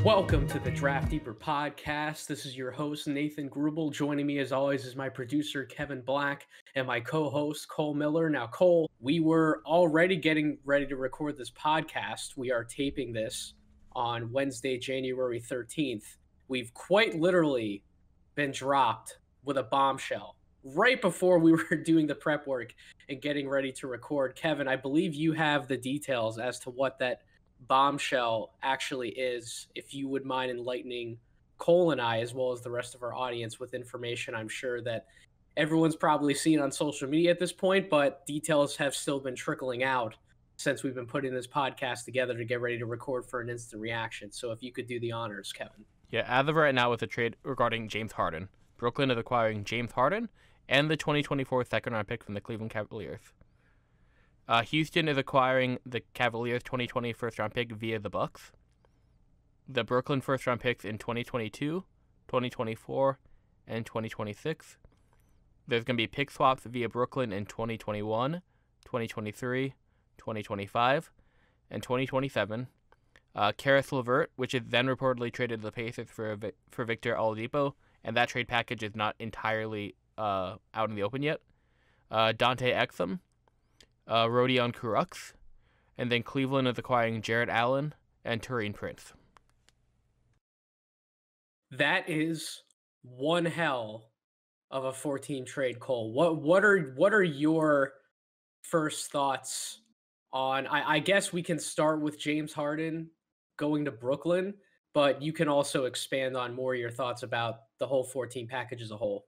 Welcome to the Draft Deeper podcast. This is your host, Nathan Grubel. Joining me, as always, is my producer, Kevin Black, and my co-host, Cole Miller. Now, Cole, we were already getting ready to record this podcast. We are taping this on Wednesday, January 13th. We've quite literally been dropped with a bombshell right before we were doing the prep work and getting ready to record. Kevin, I believe you have the details as to what that bombshell actually is. If you would mind enlightening Cole and I, as well as the rest of our audience, with information I'm sure that everyone's probably seen on social media at this point, but details have still been trickling out since we've been putting this podcast together to get ready to record for an instant reaction. So if you could do the honors, Kevin. Yeah, as of right now, with a trade regarding James Harden, Brooklyn is acquiring James Harden and the 2024 second-round pick from the Cleveland Cavaliers. Houston is acquiring the Cavaliers' 2020 first-round pick via the Bucks. The Brooklyn first-round picks in 2022, 2024, and 2026. There's going to be pick swaps via Brooklyn in 2021, 2023, 2025, and 2027. Karis LeVert, which is then reportedly traded to the Pacers for Victor Oladipo, and that trade package is not entirely out in the open yet. Dante Exum, Rodion Kurucs, and then Cleveland is acquiring Jared Allen and Taurean Prince. That is one hell of a 14 trade, Cole. What are your first thoughts on? I guess we can start with James Harden going to Brooklyn, but you can also expand on more your thoughts about the whole 14 package as a whole.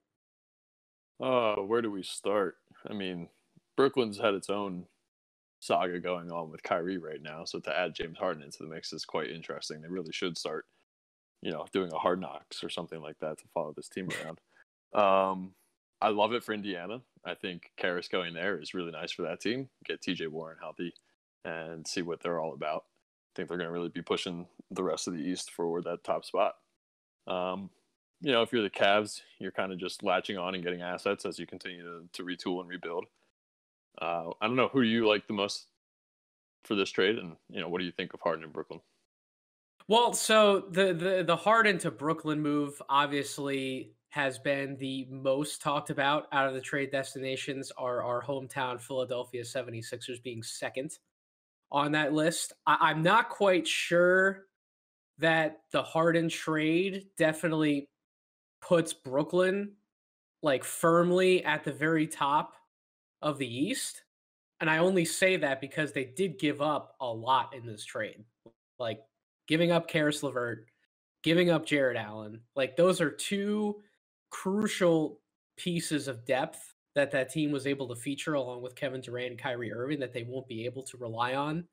Where do we start? I mean, Brooklyn's had its own saga going on with Kyrie right now, so to add James Harden into the mix is quite interesting. They really should start, doing a Hard Knocks or something like that to follow this team around. I love it for Indiana. I think Karis going there is really nice for that team. Get TJ Warren healthy and see what they're all about. I think they're going to really be pushing the rest of the East for that top spot. If you're the Cavs, you're kind of just latching on and getting assets as you continue to retool and rebuild. I don't know, who do you like the most for this trade, and what do you think of Harden in Brooklyn? Well, so the Harden to Brooklyn move obviously has been the most talked about out of the trade destinations. Our hometown Philadelphia 76ers being second on that list. I'm not quite sure that the Harden trade definitely puts Brooklyn firmly at the very top of the East. And I only say that because they did give up a lot in this trade. Like giving up Karis LeVert, giving up Jared Allen. Those are two crucial pieces of depth that team was able to feature along with Kevin Durant and Kyrie Irving that they won't be able to rely on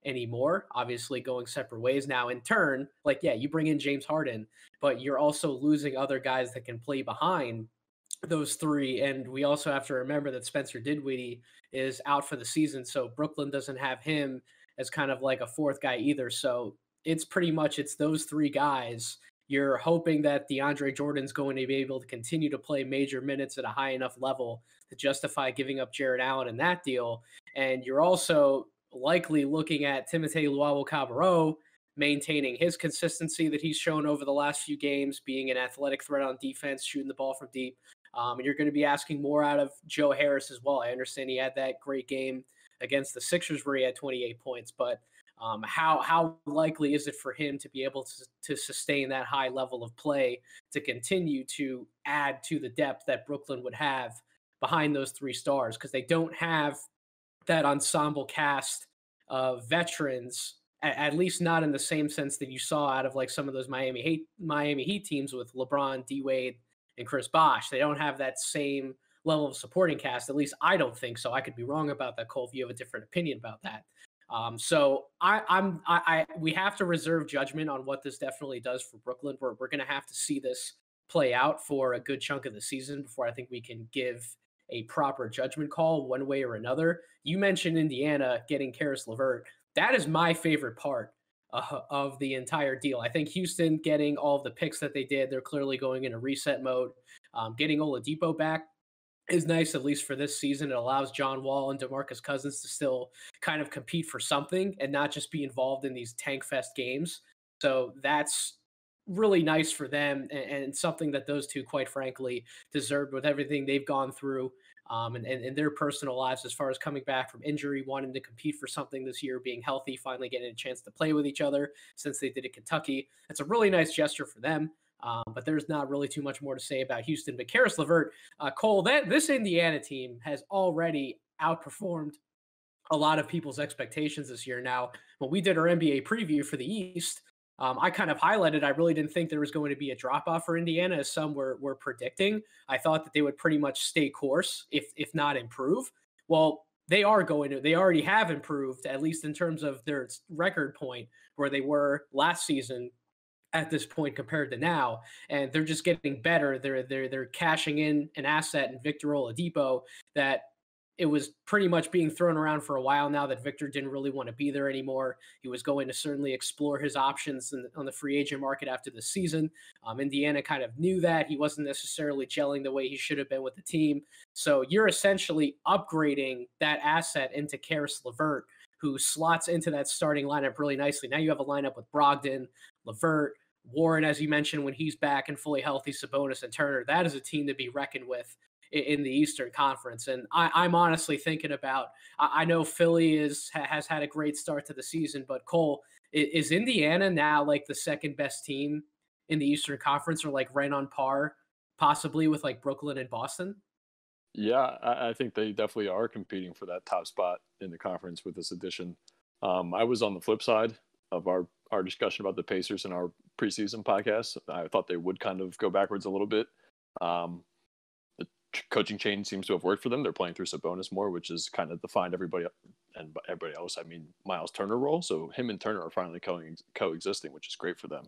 anymore, obviously going separate ways now. In turn, you bring in James Harden, but you're also losing other guys that can play behind those three. And we also have to remember that Spencer Dinwiddie is out for the season, so Brooklyn doesn't have him as kind of like a fourth guy either. So it's those three guys. You're hoping that DeAndre Jordan's going to be able to continue to play major minutes at a high enough level to justify giving up Jared Allen in that deal. And you're also likely looking at Timothé Luwawu-Cabarrot maintaining his consistency that he's shown over the last few games, being an athletic threat on defense, shooting the ball from deep. And you're going to be asking more out of Joe Harris as well. I understand he had that great game against the Sixers where he had 28 points, but how likely is it for him to be able to sustain that high level of play to continue to add to the depth that Brooklyn would have behind those three stars? Because they don't have that ensemble cast of veterans, at least not in the same sense that you saw out of some of those Miami Heat teams with LeBron, D-Wade, and Chris Bosh. They don't have that same level of supporting cast. At least I don't think so. I could be wrong about that, Cole, if you have a different opinion about that. So we have to reserve judgment on what this definitely does for Brooklyn. We're going to have to see this play out for a good chunk of the season before I think we can give a proper judgment call one way or another. You mentioned Indiana getting Karis LeVert. That is my favorite part of the entire deal. I think Houston getting all of the picks that they did, they're clearly going in a reset mode. Getting Oladipo back is nice, at least for this season. It allows John Wall and DeMarcus Cousins to still kind of compete for something and not just be involved in these tank fest games So that's really nice for them, and something that those two, quite frankly, deserved with everything they've gone through, and their personal lives as far as coming back from injury, wanting to compete for something this year, being healthy, finally getting a chance to play with each other since they did at Kentucky. It's a really nice gesture for them. But there's not really too much more to say about Houston. But Karis LeVert, Cole, this Indiana team has already outperformed a lot of people's expectations this year. Now, when we did our NBA preview for the East, I kind of highlighted I really didn't think there was going to be a drop off for Indiana, as some were predicting. I thought that they would pretty much stay course, if not improve. Well, they are going to. They already have improved, at least in terms of their record point, where they were last season at this point compared to now, and they're just getting better. They're cashing in an asset in Victor Oladipo that it was pretty much being thrown around for a while now that Victor didn't really want to be there anymore. He was going to certainly explore his options on the free agent market after the season. Indiana kind of knew that. He wasn't necessarily gelling the way he should have been with the team. So you're essentially upgrading that asset into Karis LeVert, who slots into that starting lineup really nicely. Now you have a lineup with Brogdon, LeVert, Warren, as you mentioned, when he's back and fully healthy, Sabonis and Turner. That is a team to be reckoned with in the Eastern Conference. And I'm honestly thinking about, I know Philly has had a great start to the season, but Cole, is Indiana now like the second best team in the Eastern Conference, or like right on par possibly with like Brooklyn and Boston? Yeah, I think they definitely are competing for that top spot in the conference with this addition. I was on the flip side of our discussion about the Pacers in our preseason podcast. I thought they would kind of go backwards a little bit. The coaching change seems to have worked for them. They're playing through Sabonis more, which has kind of defined everybody, and everybody else, I mean, Miles Turner role. So him and Turner are finally coexisting, which is great for them.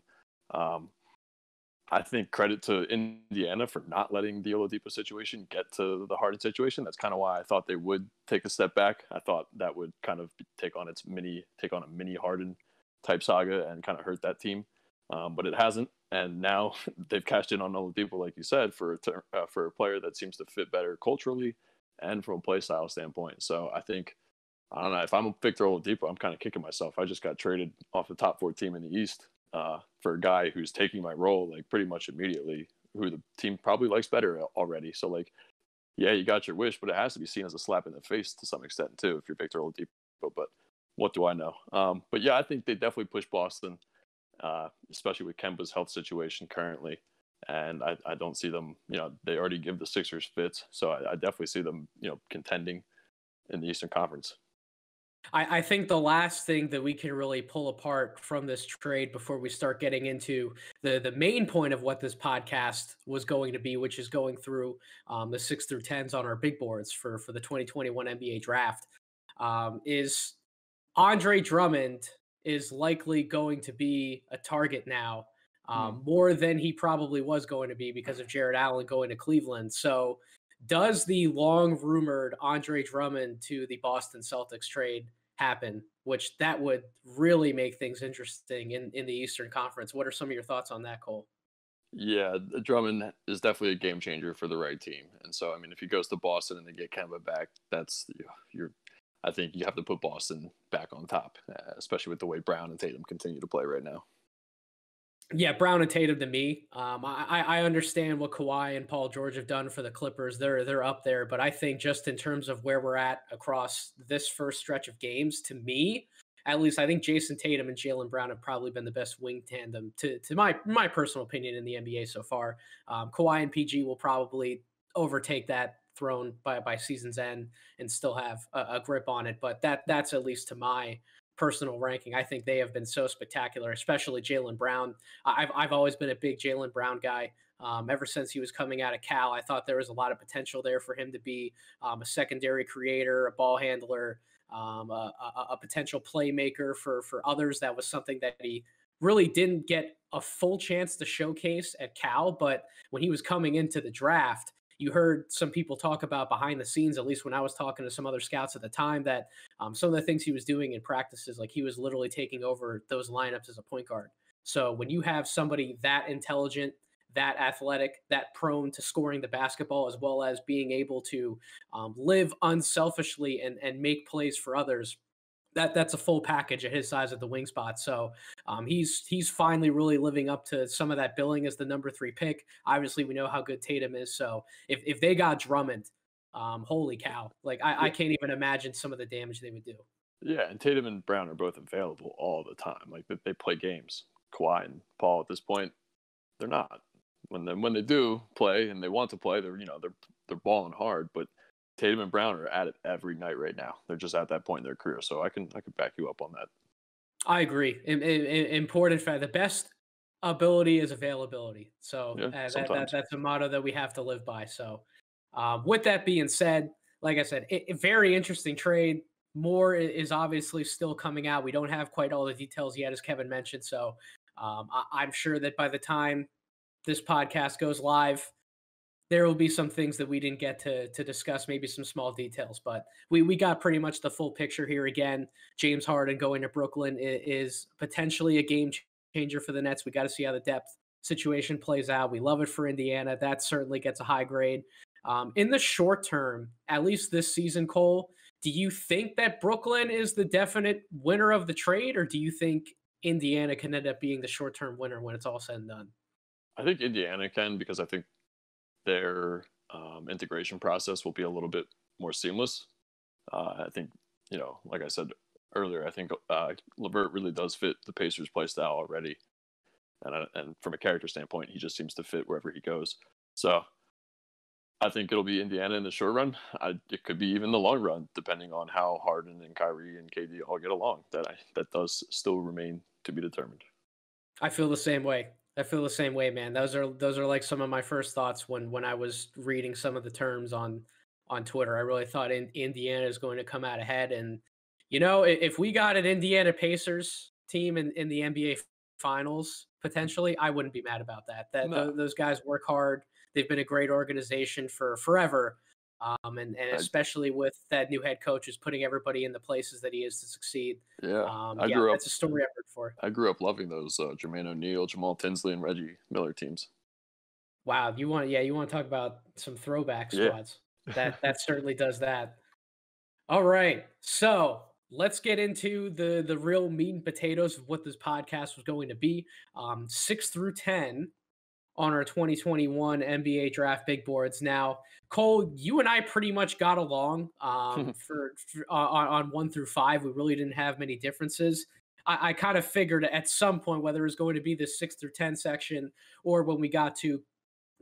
I think credit to Indiana for not letting the Oladipo situation get to the Harden situation. That's kind of why I thought they would take a step back. I thought that would kind of take on a mini Harden type saga and kind of hurt that team. But it hasn't. And now they've cashed in on Oladipo, like you said, for a player that seems to fit better culturally and from a play style standpoint. So I think, I don't know, if I'm Victor Oladipo, I'm kind of kicking myself. I just got traded off the top 4 team in the East for a guy who's taking my role like pretty much immediately, who the team probably likes better already. So like, yeah, you got your wish, but it has to be seen as a slap in the face to some extent too, if you're Victor Oladipo. But what do I know? But yeah, I think they definitely push Boston, especially with Kemba's health situation currently. And I don't see them, they already give the Sixers fits. So I definitely see them, contending in the Eastern Conference. I think the last thing that we can really pull apart from this trade before we start getting into the main point of what this podcast was going to be, which is going through the 6 through 10s on our big boards for the 2021 NBA draft, is Andre Drummond is likely going to be a target now, more than he probably was going to be because of Jared Allen going to Cleveland. So does the long rumored Andre Drummond to the Boston Celtics trade happen, which that would really make things interesting in the Eastern Conference? What are some of your thoughts on that, Cole? Yeah, Drummond is definitely a game changer for the right team. And so, I mean, if he goes to Boston and they get Kemba back, I think you have to put Boston back on top, especially with the way Brown and Tatum continue to play right now. Yeah, Brown and Tatum to me. I understand what Kawhi and Paul George have done for the Clippers. They're up there, but I think just in terms of where we're at across this first stretch of games, to me, at least, I think Jason Tatum and Jaylen Brown have probably been the best wing tandem to my personal opinion in the NBA so far. Kawhi and PG will probably overtake that throne by season's end and still have a grip on it, but that's at least to my personal ranking. I think they have been so spectacular, especially Jaylen Brown. I've always been a big Jaylen Brown guy. Ever since he was coming out of Cal, I thought there was a lot of potential there for him to be a secondary creator, a ball handler, a potential playmaker for others. That was something that he really didn't get a full chance to showcase at Cal, but when he was coming into the draft, you heard some people talk about behind the scenes, at least when I was talking to some other scouts at the time, that some of the things he was doing in practices, like he was literally taking over those lineups as a point guard. So when you have somebody that intelligent, that athletic, that prone to scoring the basketball, as well as being able to live unselfishly and make plays for others, that's a full package at his size at the wing spot. So he's finally really living up to some of that billing as the number 3 pick. Obviously, we know how good Tatum is. So if they got Drummond, holy cow! Like I can't even imagine some of the damage they would do. Yeah, and Tatum and Brown are both available all the time. Like they play games. Kawhi and Paul at this point, they're not. When they do play and they want to play, they're balling hard. But Tatum and Brown are at it every night right now. They're just at that point in their career. So I can back you up on that. I agree. Important fact. The best ability is availability. So Yeah, sometimes. that's a motto that we have to live by. So with that being said, like I said, very interesting trade. More is obviously still coming out. We don't have quite all the details yet, as Kevin mentioned. So I'm sure that by the time this podcast goes live, there will be some things that we didn't get to discuss, maybe some small details, but we got pretty much the full picture here. Again, James Harden going to Brooklyn is potentially a game changer for the Nets. We got to see how the depth situation plays out. We love it for Indiana. That certainly gets a high grade. In the short term, at least this season, Cole, do you think that Brooklyn is the definite winner of the trade, or do you think Indiana can end up being the short-term winner when it's all said and done? I think Indiana can, because I think their integration process will be a little bit more seamless. I think, like I said earlier, I think LeVert really does fit the Pacers' play style already. And from a character standpoint, he just seems to fit wherever he goes. So I think it'll be Indiana in the short run. It could be even the long run, depending on how Harden and Kyrie and KD all get along. That does still remain to be determined. I feel the same way. Man. Those are like some of my first thoughts when I was reading some of the terms on Twitter. I really thought Indiana is going to come out ahead. And, if we got an Indiana Pacers team in the NBA Finals, potentially, I wouldn't be mad about that. No. Those guys work hard. They've been a great organization for forever. And especially with that new head coach who's putting everybody in the places that he is to succeed. Yeah, that's a story I've heard for. I grew up loving those Jermaine O'Neal, Jamal Tinsley, and Reggie Miller teams. Wow, you want to talk about some throwback squads? Yeah. That certainly does that. All right, so let's get into the real meat and potatoes of what this podcast was going to be. 6 through 10 on our 2021 NBA draft big boards. Now, Cole, you and I pretty much got along on 1 through 5. We really didn't have many differences. I kind of figured at some point, whether it was going to be the 6 through 10 section or when we got to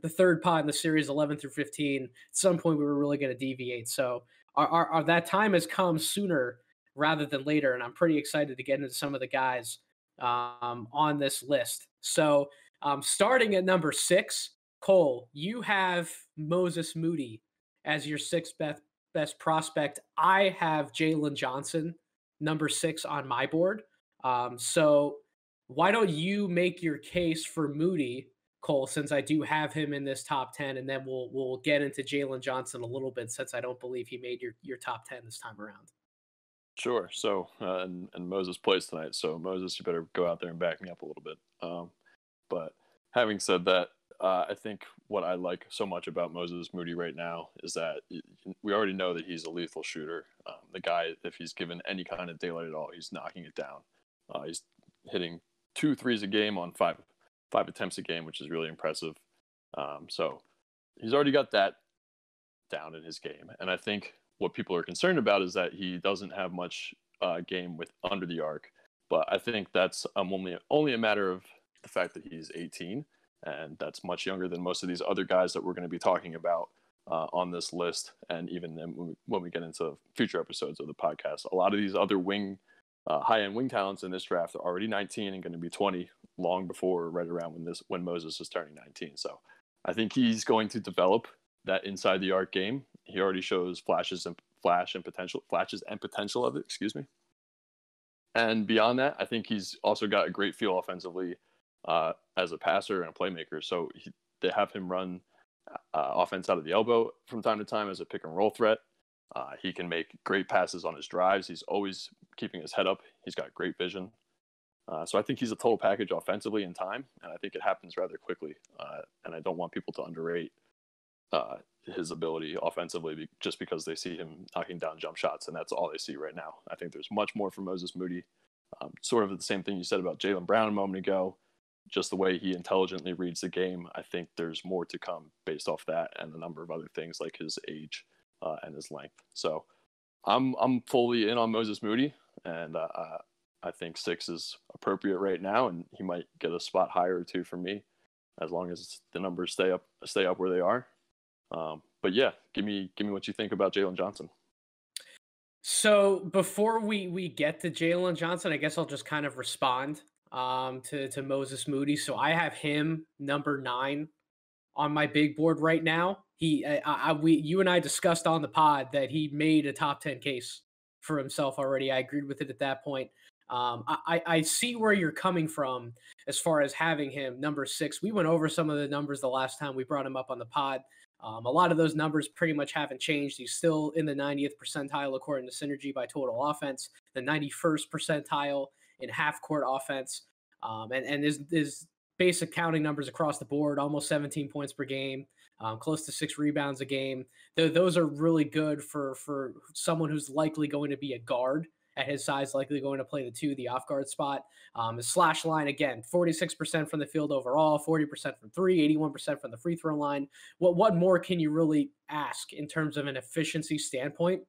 the third pod in the series, 11 through 15, at some point we were really going to deviate. So our that time has come sooner rather than later, and I'm pretty excited to get into some of the guys on this list. So starting at number 6, Cole, you have Moses Moody as your 6th best prospect. I have Jalen Johnson, number 6 on my board. So why don't you make your case for Moody, Cole, since I do have him in this top 10, and then we'll get into Jalen Johnson a little bit, since I don't believe he made your top 10 this time around. Sure. So, and Moses plays tonight. So, Moses, you better go out there and back me up a little bit. But having said that, I think what I like so much about Moses Moody right now is that we already know that he's a lethal shooter. The guy, if he's given any kind of daylight at all, he's knocking it down. He's hitting 2 threes a game on 5 attempts a game, which is really impressive. So he's already got that down in his game. And I think what people are concerned about is that he doesn't have much game with under the arc. But I think that's only a matter of the fact that he's 18, and that's much younger than most of these other guys that we're going to be talking about on this list. And even when we get into future episodes of the podcast, a lot of these other high-end wing talents in this draft are already 19 and going to be 20 long before, right around when Moses is turning 19. So I think he's going to develop that inside the arc game. He already shows flashes and potential of it. Excuse me. And beyond that, I think he's also got a great feel offensively as a passer and a playmaker. So they have him run offense out of the elbow from time to time as a pick and roll threat. He can make great passes on his drives. He's always keeping his head up. He's got great vision. So I think he's a total package offensively in time, and I think it happens rather quickly. And I don't want people to underrate his ability offensively just because they see him knocking down jump shots, and that's all they see right now. I think there's much more for Moses Moody. Sort of the same thing you said about Jaylen Brown a moment ago, just the way he intelligently reads the game. I think there's more to come based off that and a number of other things like his age and his length. So I'm fully in on Moses Moody, and I think 6 is appropriate right now, and he might get a spot higher or two for me as long as the numbers stay up where they are. But yeah, give me what you think about Jalen Johnson. So before we get to Jalen Johnson, I guess I'll just kind of respond to Moses Moody. So I have him number 9 on my big board right now. You and I discussed on the pod that he made a top 10 case for himself already. I agreed with it at that point. I see where you're coming from as far as having him number 6. We went over some of the numbers the last time we brought him up on the pod. A lot of those numbers pretty much haven't changed. He's still in the 90th percentile according to Synergy by total offense, the 91st percentile in half court offense, and his basic counting numbers across the board, almost 17 points per game, close to 6 rebounds a game. Those are really good for someone who's likely going to be a guard at his size, likely going to play the 2, the off guard spot. His slash line, again, 46% from the field overall, 40% from 3, 81% from the free throw line. What more can you really ask in terms of an efficiency standpoint?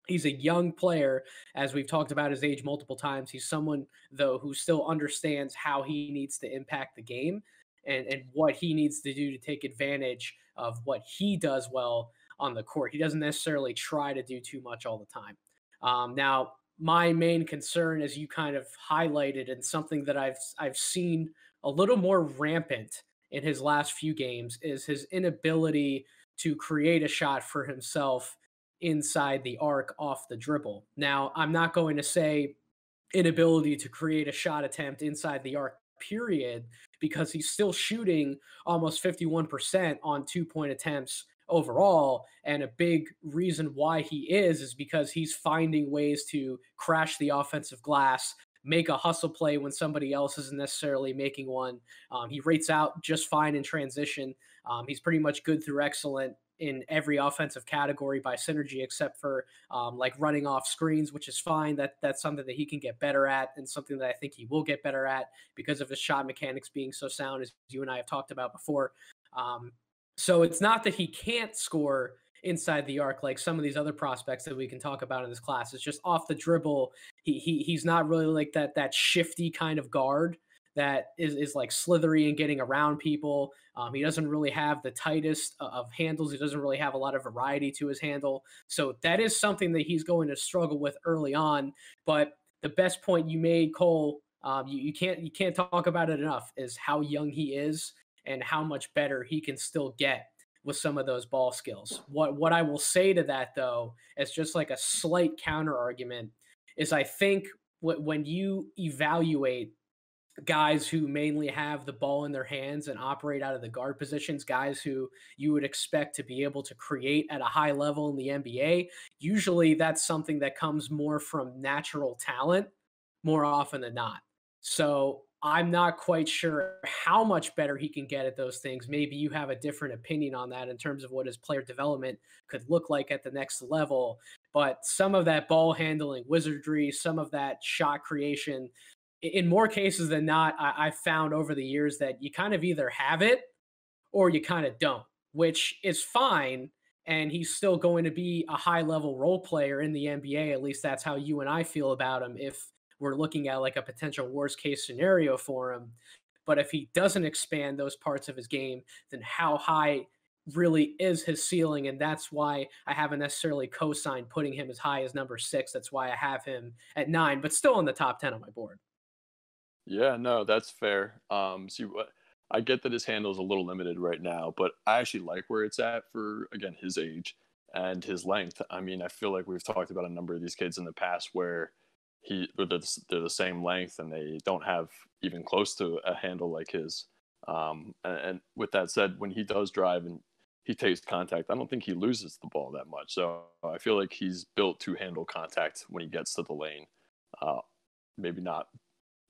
He's a young player, as we've talked about his age multiple times. He's someone, though, who still understands how he needs to impact the game and what he needs to do to take advantage of what he does well on the court. He doesn't necessarily try to do too much all the time. Now, my main concern, as you kind of highlighted, and something that I've seen a little more rampant in his last few games, is his inability to create a shot for himself inside the arc off the dribble. Now, I'm not going to say inability to create a shot attempt inside the arc, period, because he's still shooting almost 51% on 2-point attempts overall. And a big reason why he is because he's finding ways to crash the offensive glass, make a hustle play when somebody else isn't necessarily making one. He rates out just fine in transition. He's pretty much good through excellent in every offensive category by Synergy, except for like running off screens, which is fine. That's something that he can get better at, and something that I think he will get better at because of his shot mechanics being so sound, as you and I have talked about before. So it's not that he can't score inside the arc like some of these other prospects that we can talk about in this class. It's just off the dribble. He's not really like that shifty kind of guard that is like slithery and getting around people. He doesn't really have the tightest of handles. He doesn't really have a lot of variety to his handle. So that is something that he's going to struggle with early on. But the best point you made, Cole, you can't talk about it enough, is how young he is and how much better he can still get with some of those ball skills. What I will say to that, though, as just like a slight counter argument, is I think when you evaluate guys who mainly have the ball in their hands and operate out of the guard positions, guys who you would expect to be able to create at a high level in the NBA, usually that's something that comes more from natural talent more often than not. So I'm not quite sure how much better he can get at those things. Maybe you have a different opinion on that in terms of what his player development could look like at the next level. But some of that ball handling wizardry, some of that shot creation, in more cases than not, I've found over the years that you kind of either have it or you kind of don't, which is fine. And he's still going to be a high level role player in the NBA. At least that's how you and I feel about him, if we're looking at like a potential worst case scenario for him. But if he doesn't expand those parts of his game, then how high really is his ceiling? And that's why I haven't necessarily co-signed putting him as high as number 6. That's why I have him at 9, but still in the top 10 on my board. Yeah, no, that's fair. See, I get that his handle is a little limited right now, but I actually like where it's at for, again, his age and his length. I mean, I feel like we've talked about a number of these kids in the past where they're the same length and they don't have even close to a handle like his. And with that said, when he does drive and he takes contact, I don't think he loses the ball that much. So I feel like he's built to handle contact when he gets to the lane. Maybe not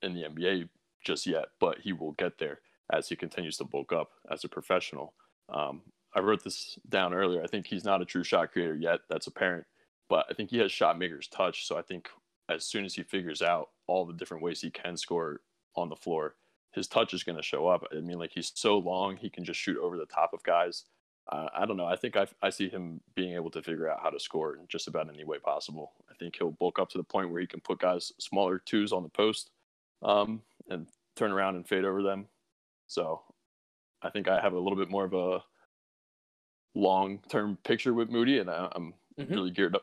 in the NBA just yet, but he will get there as he continues to bulk up as a professional. I wrote this down earlier. I think he's not a true shot creator yet. That's apparent. But I think he has shot maker's touch. So I think as soon as he figures out all the different ways he can score on the floor, his touch is going to show up. I mean, like, he's so long, he can just shoot over the top of guys. I don't know. I think I see him being able to figure out how to score in just about any way possible. I think he'll bulk up to the point where he can put guys smaller twos on the post and turn around and fade over them. So I think I have a little bit more of a long-term picture with Moody, and I'm really geared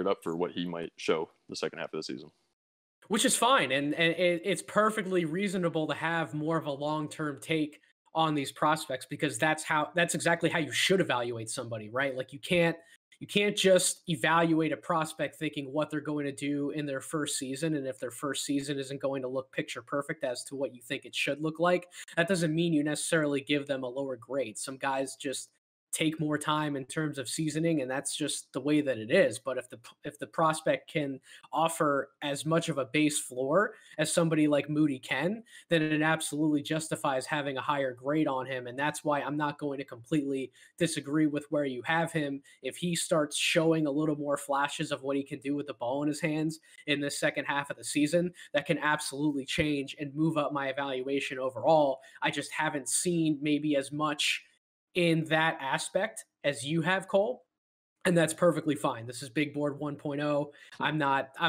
up for what he might show the second half of the season. Which is fine, and it's perfectly reasonable to have more of a long-term take on these prospects, because that's exactly how you should evaluate somebody, right? Like, you can't just evaluate a prospect thinking what they're going to do in their first season, and if their first season isn't going to look picture perfect as to what you think it should look like, that doesn't mean you necessarily give them a lower grade. Some guys just take more time in terms of seasoning, and that's just the way that it is. But if the prospect can offer as much of a base floor as somebody like Moody can, then it absolutely justifies having a higher grade on him. And that's why I'm not going to completely disagree with where you have him. If he starts showing a little more flashes of what he can do with the ball in his hands in the second half of the season, that can absolutely change and move up my evaluation overall. I just haven't seen maybe as much in that aspect as you have, Cole, and that's perfectly fine. This is Big Board 1.0. I'm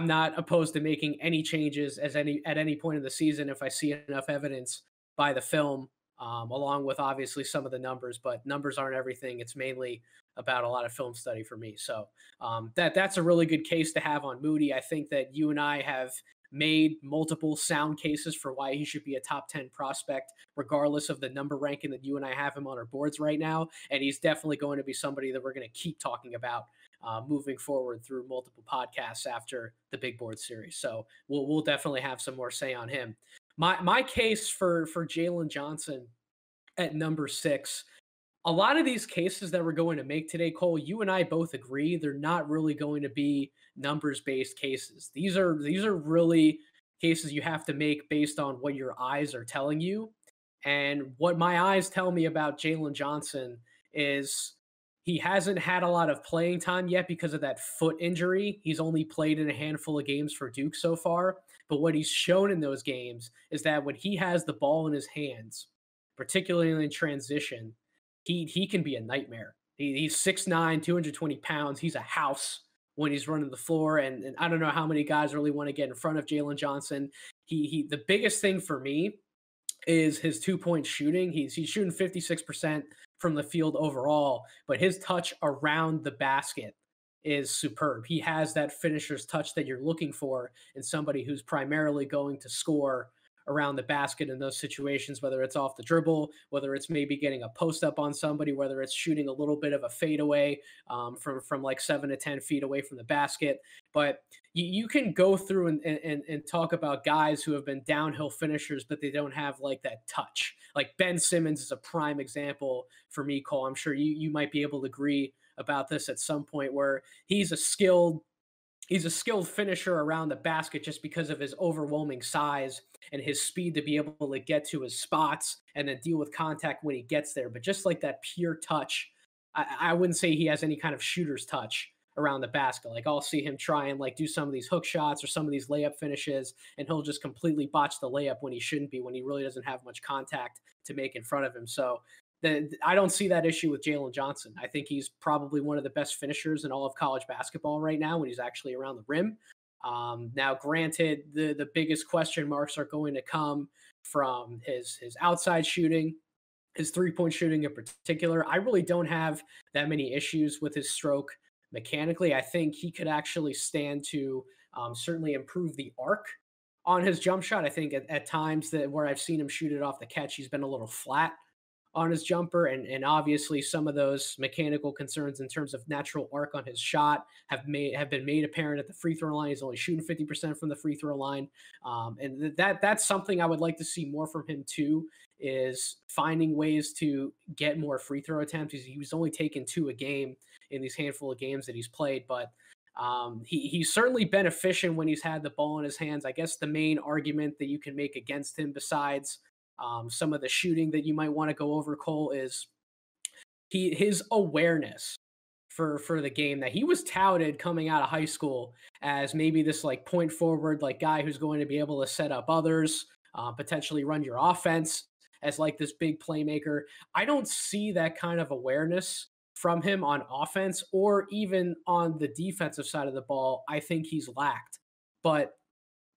not opposed to making any changes at any point in the season if I see enough evidence by the film, along with obviously some of the numbers. But numbers aren't everything. It's mainly about a lot of film study for me. So that's a really good case to have on Moody. I think that you and I have made multiple sound cases for why he should be a top 10 prospect, regardless of the number ranking that you and I have him on our boards right now. And he's definitely going to be somebody that we're going to keep talking about moving forward through multiple podcasts after the Big Board series. So we'll definitely have some more say on him. My case for Jalen Johnson at number 6, a lot of these cases that we're going to make today, Cole, you and I both agree they're not really going to be numbers-based cases. These are really cases you have to make based on what your eyes are telling you. And what my eyes tell me about Jalen Johnson is he hasn't had a lot of playing time yet because of that foot injury. He's only played in a handful of games for Duke so far. But what he's shown in those games is that when he has the ball in his hands, particularly in transition, he can be a nightmare. He's 6'9", 220 pounds. He's a house when he's running the floor. And I don't know how many guys really want to get in front of Jalen Johnson. The biggest thing for me is his 2-point shooting. He's shooting 56% from the field overall, but his touch around the basket is superb. He has that finisher's touch that you're looking for in somebody who's primarily going to score around the basket in those situations, whether it's off the dribble, whether it's maybe getting a post up on somebody, whether it's shooting a little bit of a fadeaway from like 7 to 10 feet away from the basket. But you can go through and talk about guys who have been downhill finishers, but they don't have like that touch. Like Ben Simmons is a prime example for me, Cole. I'm sure you might be able to agree about this at some point, where he's a skilled finisher around the basket just because of his overwhelming size and his speed to be able to get to his spots and then deal with contact when he gets there. But just like that pure touch, I wouldn't say he has any kind of shooter's touch around the basket. Like, I'll see him try and like do some of these hook shots or some of these layup finishes, and he'll just completely botch the layup when he shouldn't be, when he really doesn't have much contact to make in front of him. So I don't see that issue with Jalen Johnson. I think he's probably one of the best finishers in all of college basketball right now when he's actually around the rim. Now, granted, the biggest question marks are going to come from his outside shooting, his three-point shooting in particular. I really don't have that many issues with his stroke mechanically. I think he could actually stand to certainly improve the arc on his jump shot. I think at times that where I've seen him shoot it off the catch, he's been a little flat on his jumper, and obviously some of those mechanical concerns in terms of natural arc on his shot have been made apparent at the free throw line. He's only shooting 50% from the free throw line, and that's something I would like to see more from him too, is finding ways to get more free throw attempts. He was only taking 2 a game in these handful of games that he's played, but he's certainly been efficient when he's had the ball in his hands. I guess the main argument that you can make against him, besides some of the shooting that you might want to go over, Cole, is his awareness for the game, that he was touted coming out of high school as maybe this like point forward like guy who's going to be able to set up others, potentially run your offense as like this big playmaker. I don't see that kind of awareness from him on offense or even on the defensive side of the ball. I think he's lacked. But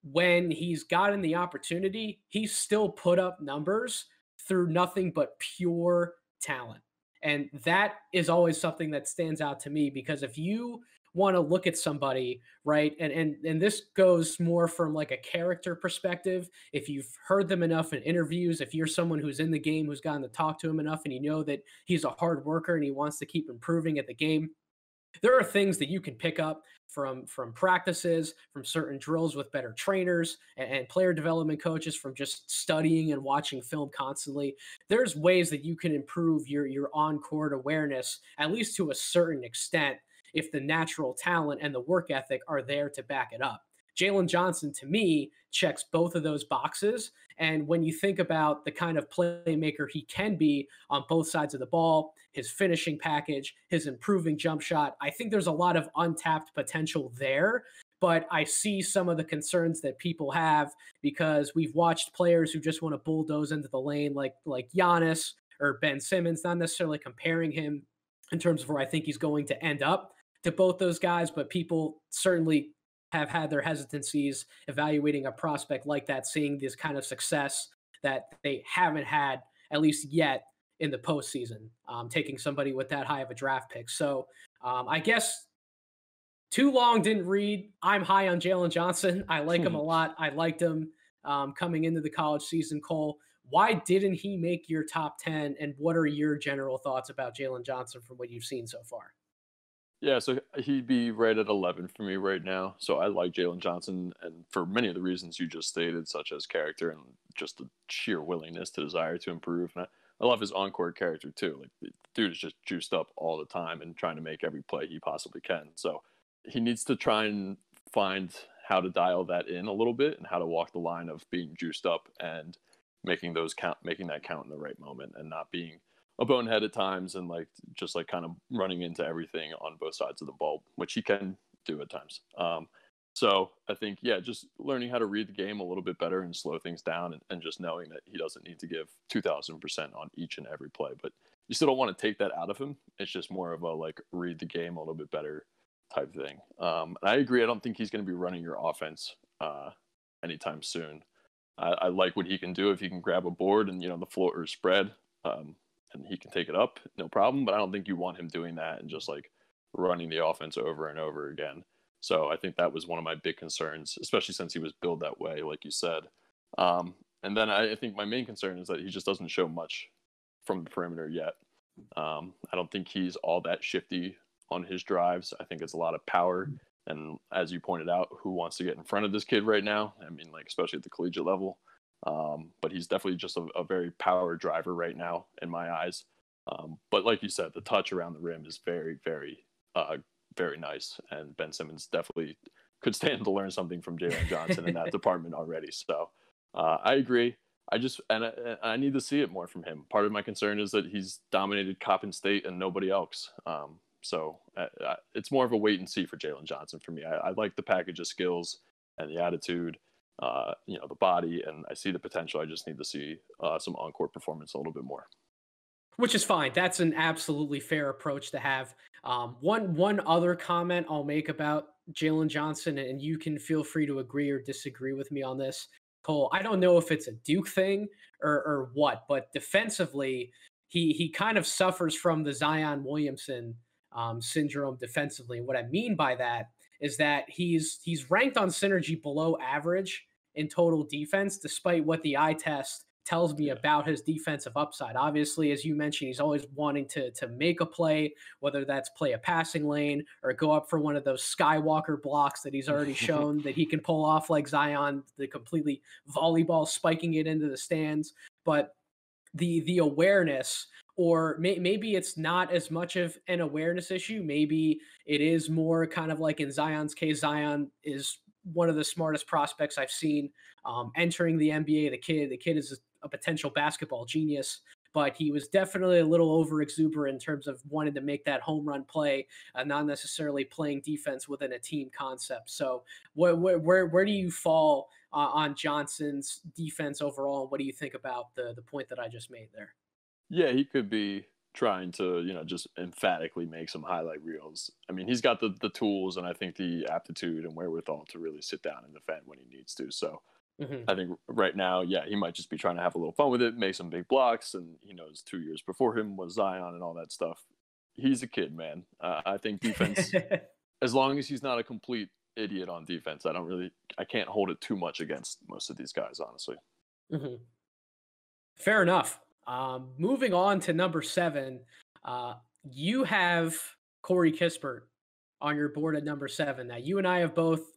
when he's gotten the opportunity, he's still put up numbers through nothing but pure talent. And that is always something that stands out to me, because if you want to look at somebody, right, and this goes more from like a character perspective, if you've heard them enough in interviews, if you're someone who's in the game, who's gotten to talk to him enough, and you know that he's a hard worker and he wants to keep improving at the game, there are things that you can pick up from practices, from certain drills with better trainers and player development coaches, from just studying and watching film constantly. There's ways that you can improve your on-court awareness, at least to a certain extent, if the natural talent and the work ethic are there to back it up. Jalen Johnson, to me, checks both of those boxes. And when you think about the kind of playmaker he can be on both sides of the ball, his finishing package, his improving jump shot, I think there's a lot of untapped potential there. But I see some of the concerns that people have, because we've watched players who just want to bulldoze into the lane, like Giannis or Ben Simmons, not necessarily comparing him in terms of where I think he's going to end up to both those guys, but people certainly have had their hesitancies evaluating a prospect like that, seeing this kind of success that they haven't had, at least yet, in the postseason, taking somebody with that high of a draft pick. So I guess too long didn't read. I'm high on Jalen Johnson. I like him a lot. I liked him coming into the college season. Cole, why didn't he make your top 10? And what are your general thoughts about Jalen Johnson from what you've seen so far? Yeah, so he'd be right at 11 for me right now. So I like Jalen Johnson, and for many of the reasons you just stated, such as character and just the sheer willingness to desire to improve. And I love his on-court character too. Like, the dude is just juiced up all the time and trying to make every play he possibly can. So he needs to try and find how to dial that in a little bit, and how to walk the line of being juiced up and making that count in the right moment, and not being a bonehead at times, and just kind of running into everything on both sides of the ball, which he can do at times. So I think, yeah, just learning how to read the game a little bit better and slow things down, and just knowing that he doesn't need to give 2,000% on each and every play, but you still don't want to take that out of him. It's just more of a read the game a little bit better type thing. And I agree. I don't think he's going to be running your offense anytime soon. I like what he can do if he can grab a board and the floater spread. And he can take it up, no problem. But I don't think you want him doing that and just running the offense over and over again. So I think that was one of my big concerns, especially since he was billed that way, like you said. And then I think my main concern is that he just doesn't show much from the perimeter yet. I don't think he's all that shifty on his drives. I think it's a lot of power. And as you pointed out, who wants to get in front of this kid right now? I mean, especially at the collegiate level. But he's definitely just a very power driver right now in my eyes. But like you said, the touch around the rim is very, very, very nice. And Ben Simmons definitely could stand to learn something from Jalen Johnson in that department already. So I agree. I need to see it more from him. Part of my concern is that he's dominated Coppin State and nobody else. So it's more of a wait and see for Jalen Johnson for me. I like the package of skills and the attitude. The body, and I see the potential. I just need to see some on-court performance a little bit more. Which is fine. That's an absolutely fair approach to have. One other comment I'll make about Jalen Johnson, and you can feel free to agree or disagree with me on this, Cole. I don't know if it's a Duke thing or what, but defensively, he kind of suffers from the Zion Williamson syndrome defensively. And what I mean by that is that he's ranked on synergy below average in total defense, despite what the eye test tells me about his defensive upside. Obviously, as you mentioned, he's always wanting to make a play, whether that's play a passing lane or go up for one of those Skywalker blocks that he's already shown that he can pull off like Zion, the completely volleyball spiking it into the stands. But the awareness, or maybe it's not as much of an awareness issue. Maybe it is more kind of like in Zion's case. Zion is one of the smartest prospects I've seen entering the NBA. The kid is a potential basketball genius. but he was definitely a little over exuberant in terms of wanting to make that home run play, not necessarily playing defense within a team concept. So where do you fall on Johnson's defense overall? And what do you think about the point that I just made there? Yeah, he could be trying to, just emphatically make some highlight reels. I mean, he's got the tools and I think the aptitude and wherewithal to really sit down and defend when he needs to. So Hmm. I think right now, yeah, he might just be trying to have a little fun with it, make some big blocks, and he knows 2 years before him was Zion and all that stuff. He's a kid, man. I think defense, as long as he's not a complete idiot on defense, I can't hold it too much against most of these guys, honestly. Hmm. Fair enough. Moving on to number 7, uh, you have Corey Kispert on your board at number 7. Now, you and I have both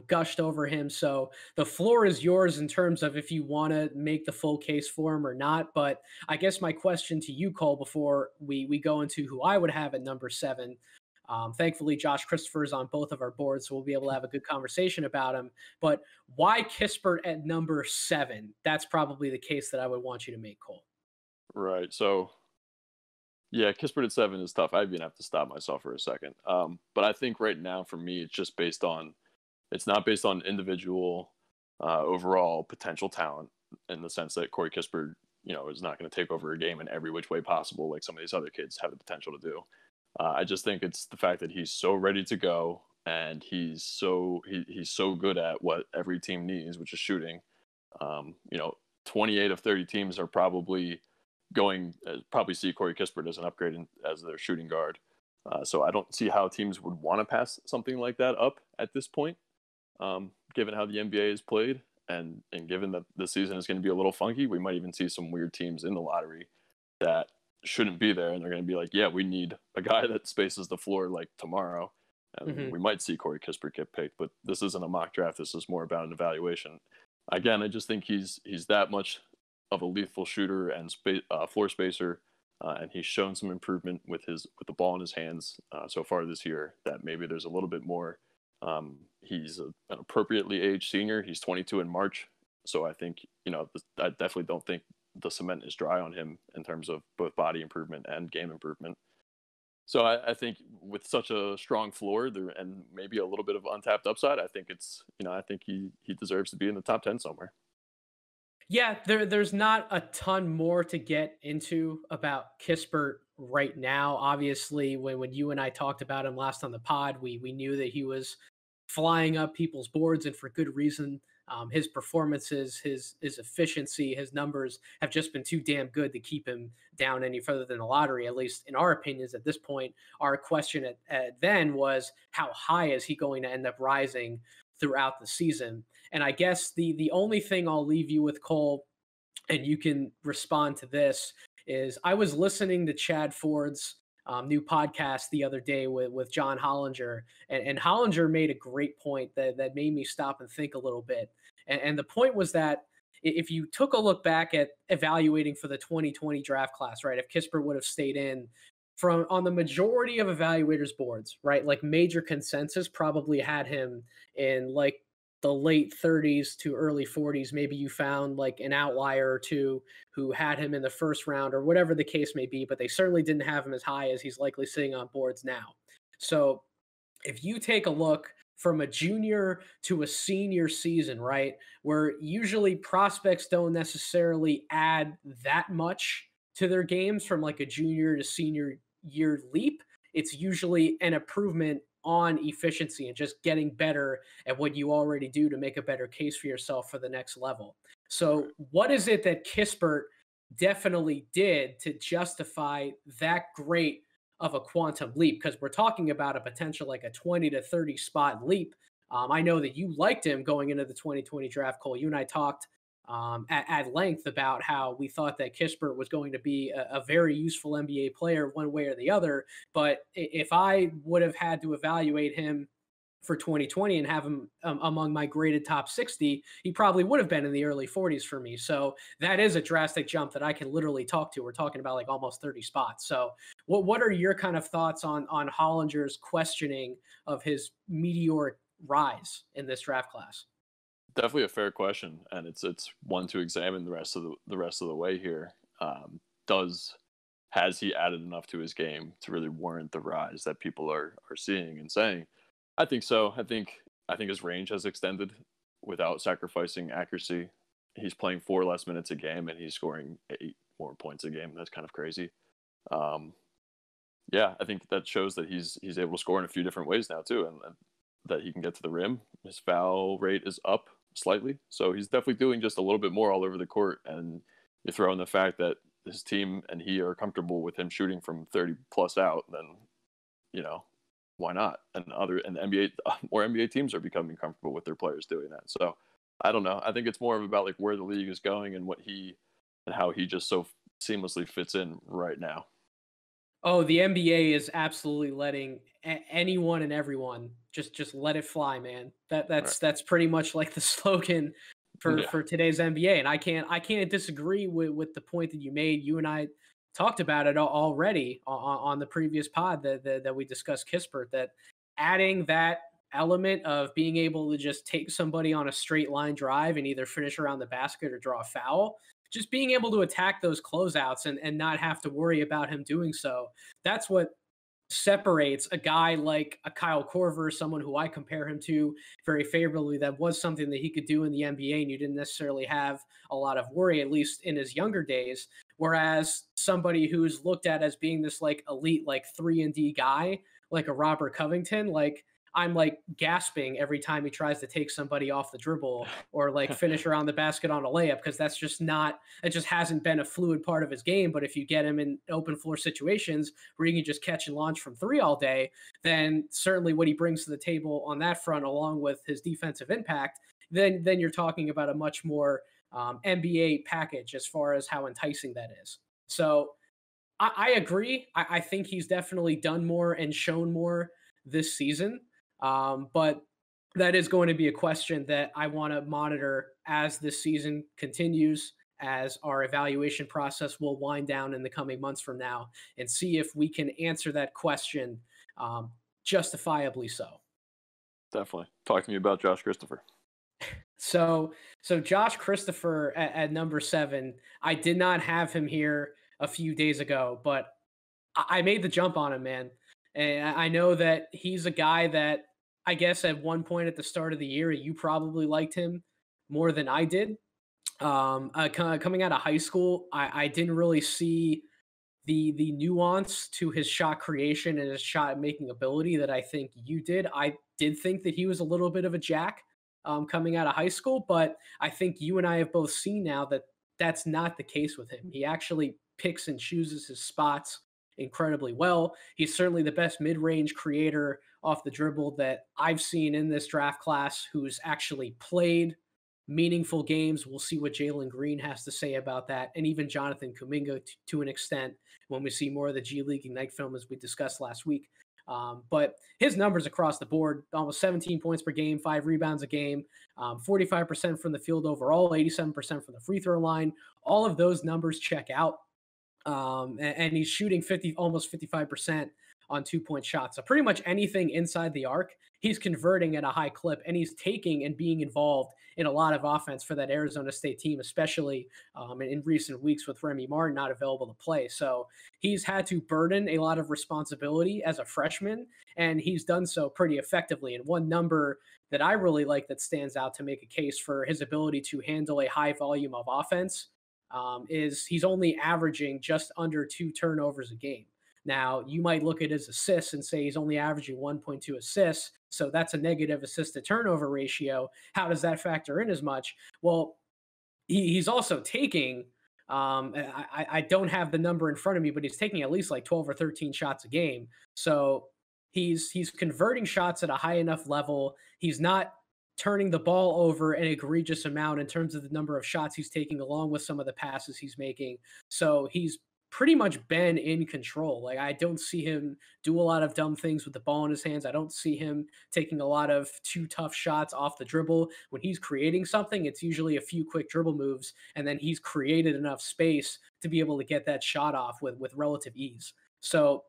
gushed over him, so the floor is yours in terms of if you want to make the full case for him or not. But I guess my question to you, Cole, before we go into who I would have at number 7. Thankfully, Josh Christopher is on both of our boards, so we'll be able to have a good conversation about him. But why Kispert at number 7? That's probably the case that I would want you to make, Cole. Right. So, yeah, Kispert at 7 is tough. I even have to stop myself for a second. But I think right now for me, it's not based on individual overall potential talent in the sense that Corey Kispert, is not going to take over a game in every which way possible like some of these other kids have the potential to do. I just think it's the fact that he's so ready to go and he's so good at what every team needs, which is shooting. Um, you know, 28 of 30 teams are probably see Corey Kispert as an upgrade as their shooting guard. So I don't see how teams would want to pass something like that up at this point, given how the NBA is played and given that the season is going to be a little funky. We might even see some weird teams in the lottery that shouldn't be there, and they're going to be like, yeah, we need a guy that spaces the floor like tomorrow. And Hmm. we might see Corey Kispert get picked, but this isn't a mock draft. This is more about an evaluation. Again, I just think he's that much of a lethal shooter and floor spacer, and he's shown some improvement with the ball in his hands so far this year. That maybe there's a little bit more. He's an appropriately aged senior. He's 22 in March, so I think I definitely don't think the cement is dry on him in terms of both body improvement and game improvement. So I think with such a strong floor there and maybe a little bit of untapped upside, I think I think he deserves to be in the top 10 somewhere. Yeah, there's not a ton more to get into about Kispert right now. Obviously, when you and I talked about him last on the pod, we knew that he was flying up people's boards and for good reason. His performances, his efficiency, his numbers have just been too damn good to keep him down any further than the lottery. At least in our opinions, at this point, our question then was how high is he going to end up rising throughout the season? And I guess the only thing I'll leave you with, Cole, and you can respond to this, is I was listening to Chad Ford's new podcast the other day with John Hollinger, and Hollinger made a great point that made me stop and think a little bit. And the point was that if you took a look back at evaluating for the 2020 draft class, right, if Kispert would have stayed in from on the majority of evaluators' boards, right, like major consensus probably had him in like the late 30s to early 40s. Maybe you found like an outlier or two who had him in the first round or whatever the case may be, but they certainly didn't have him as high as he's likely sitting on boards now. So if you take a look from a junior to a senior season, right, where usually prospects don't necessarily add that much to their games from like a junior to senior year leap, it's usually an improvement on efficiency and just getting better at what you already do to make a better case for yourself for the next level. So, what is it that Kispert definitely did to justify that great of a quantum leap? Because we're talking about a potential like a 20 to 30 spot leap. I know that you liked him going into the 2020 draft, Cole. You and I talked at length about how we thought that Kispert was going to be a very useful NBA player one way or the other. But if I would have had to evaluate him for 2020 and have him among my graded top 60, he probably would have been in the early 40s for me. So that is a drastic jump that I can literally talk to. We're talking about like almost 30 spots. So what are your kind of thoughts on Hollinger's questioning of his meteoric rise in this draft class? Definitely a fair question, and it's one to examine the rest of the way here. has he added enough to his game to really warrant the rise that people are seeing and saying? I think so. I think his range has extended without sacrificing accuracy. He's playing 4 less minutes a game and he's scoring 8 more points a game. That's kind of crazy. Yeah, I think that shows that he's able to score in a few different ways now too, and that he can get to the rim. His foul rate is up slightly, so he's definitely doing just a little bit more all over the court. And you throw in the fact that his team and he are comfortable with him shooting from 30 plus out, then why not? And the NBA, more NBA teams are becoming comfortable with their players doing that. So I don't know. I think it's more of about like where the league is going and how he just so seamlessly fits in right now. Oh, the NBA is absolutely letting anyone and everyone just let it fly, man. That's pretty much like the slogan for today's NBA, and I can't disagree with the point that you made. You and I talked about it already on the previous pod that we discussed Kispert, that adding that element of being able to just take somebody on a straight line drive and either finish around the basket or draw a foul, just being able to attack those closeouts and not have to worry about him doing so. That's what separates a guy like a Kyle Korver, someone who I compare him to very favorably. That was something that he could do in the NBA, and you didn't necessarily have a lot of worry, at least in his younger days. Whereas somebody who's looked at as being this like elite, like 3-and-D guy, like a Robert Covington, like I'm like gasping every time he tries to take somebody off the dribble or like finish around the basket on a layup, because it just hasn't been a fluid part of his game. But if you get him in open floor situations where he can just catch and launch from 3 all day, then certainly what he brings to the table on that front, along with his defensive impact, then you're talking about a much more NBA package as far as how enticing that is. So I agree. I think he's definitely done more and shown more this season. But that is going to be a question that I want to monitor as this season continues, as our evaluation process will wind down in the coming months from now, and see if we can answer that question justifiably so. Definitely. Talk to me about Josh Christopher. So Josh Christopher at number 7, I did not have him here a few days ago, but I made the jump on him, man. And I know that he's a guy that I guess at one point at the start of the year, you probably liked him more than I did. Coming out of high school, I didn't really see the nuance to his shot creation and his shot making ability that I think you did. I did think that he was a little bit of a jack coming out of high school, but I think you and I have both seen now that that's not the case with him. He actually picks and chooses his spots incredibly well. He's certainly the best mid-range creator off the dribble that I've seen in this draft class, who's actually played meaningful games. We'll see what Jalen Green has to say about that, and even Jonathan Kuminga to an extent when we see more of the G League Ignite film, as we discussed last week. But his numbers across the board, almost 17 points per game, 5 rebounds a game, 45% from the field overall, 87% from the free throw line. All of those numbers check out. And he's shooting almost 55% on 2-point shots. So pretty much anything inside the arc, he's converting at a high clip, and he's taking and being involved in a lot of offense for that Arizona State team, especially in recent weeks with Remy Martin not available to play. So he's had to burden a lot of responsibility as a freshman, and he's done so pretty effectively. And one number that I really like that stands out to make a case for his ability to handle a high volume of offense is he's only averaging just under 2 turnovers a game. Now, you might look at his assists and say he's only averaging 1.2 assists, so that's a negative assist to turnover ratio. How does that factor in as much? Well, he's also taking, I don't have the number in front of me, but he's taking at least like 12 or 13 shots a game. So he's converting shots at a high enough level. He's not turning the ball over an egregious amount in terms of the number of shots he's taking, along with some of the passes he's making. So he's pretty much been in control. Like, I don't see him do a lot of dumb things with the ball in his hands. I don't see him taking a lot of too tough shots off the dribble. When he's creating something, it's usually a few quick dribble moves, and then he's created enough space to be able to get that shot off with relative ease. So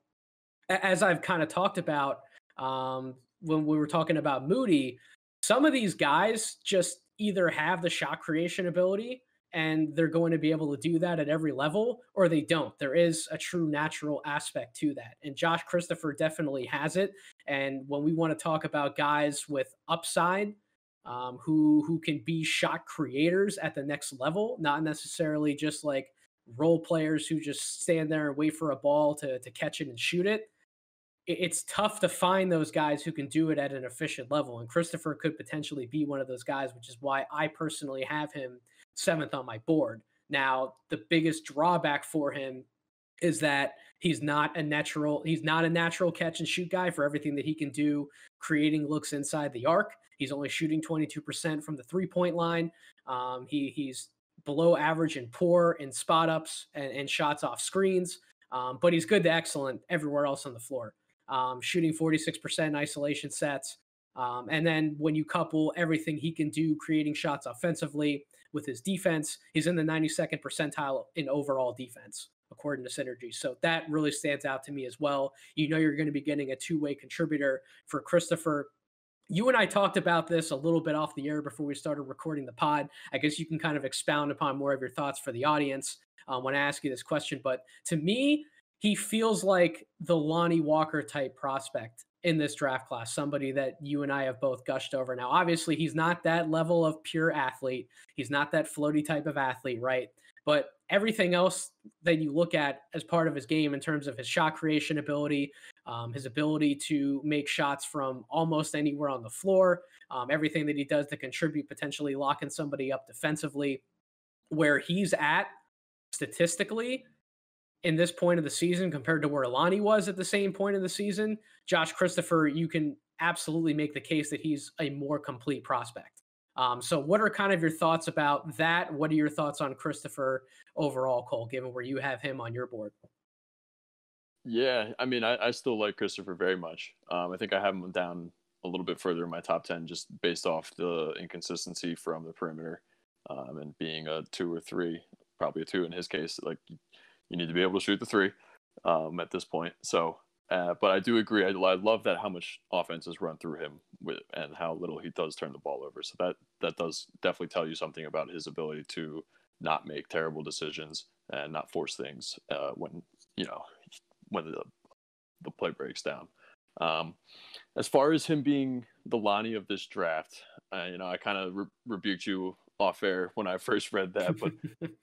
as I've kind of talked about when we were talking about Moody, some of these guys just either have the shot creation ability and they're going to be able to do that at every level, or they don't. There is a true natural aspect to that. And Josh Christopher definitely has it. And when we want to talk about guys with upside, who can be shot creators at the next level, not necessarily just like role players who just stand there and wait for a ball to catch it and shoot it. It's tough to find those guys who can do it at an efficient level. And Christopher could potentially be one of those guys, which is why I personally have him 7th on my board. Now, the biggest drawback for him is that he's not a natural catch and shoot guy for everything that he can do creating looks inside the arc. He's only shooting 22% from the 3-point line. He's below average and poor in spot ups and shots off screens, but he's good to excellent everywhere else on the floor. Shooting 46% isolation sets. And then when you couple everything he can do creating shots offensively with his defense, he's in the 92nd percentile in overall defense, according to Synergy. So that really stands out to me as well. You know you're going to be getting a two-way contributor for Christopher. You and I talked about this a little bit off the air before we started recording the pod. I guess you can kind of expound upon more of your thoughts for the audience when I ask you this question. But to me, he feels like the Lonnie Walker type prospect in this draft class, somebody that you and I have both gushed over. Now, obviously, he's not that level of pure athlete. He's not that floaty type of athlete, right? But everything else that you look at as part of his game in terms of his shot creation ability, his ability to make shots from almost anywhere on the floor, everything that he does to contribute, potentially locking somebody up defensively, where he's at statistically in this point of the season compared to where Lonnie was at the same point of the season, Josh Christopher, you can absolutely make the case that he's a more complete prospect. So what are kind of your thoughts about that? What are your thoughts on Christopher overall, Cole, given where you have him on your board? Yeah, I mean, I still like Christopher very much. I think I have him down a little bit further in my top 10 just based off the inconsistency from the perimeter and being a 2 or 3, probably a 2 in his case. Like, you need to be able to shoot the 3 at this point. So, but I do agree. I love that how much offense is run through him and how little he does turn the ball over. So that does definitely tell you something about his ability to not make terrible decisions and not force things when the play breaks down. As far as him being the Lonnie of this draft, I kind of rebuked you off air when I first read that, but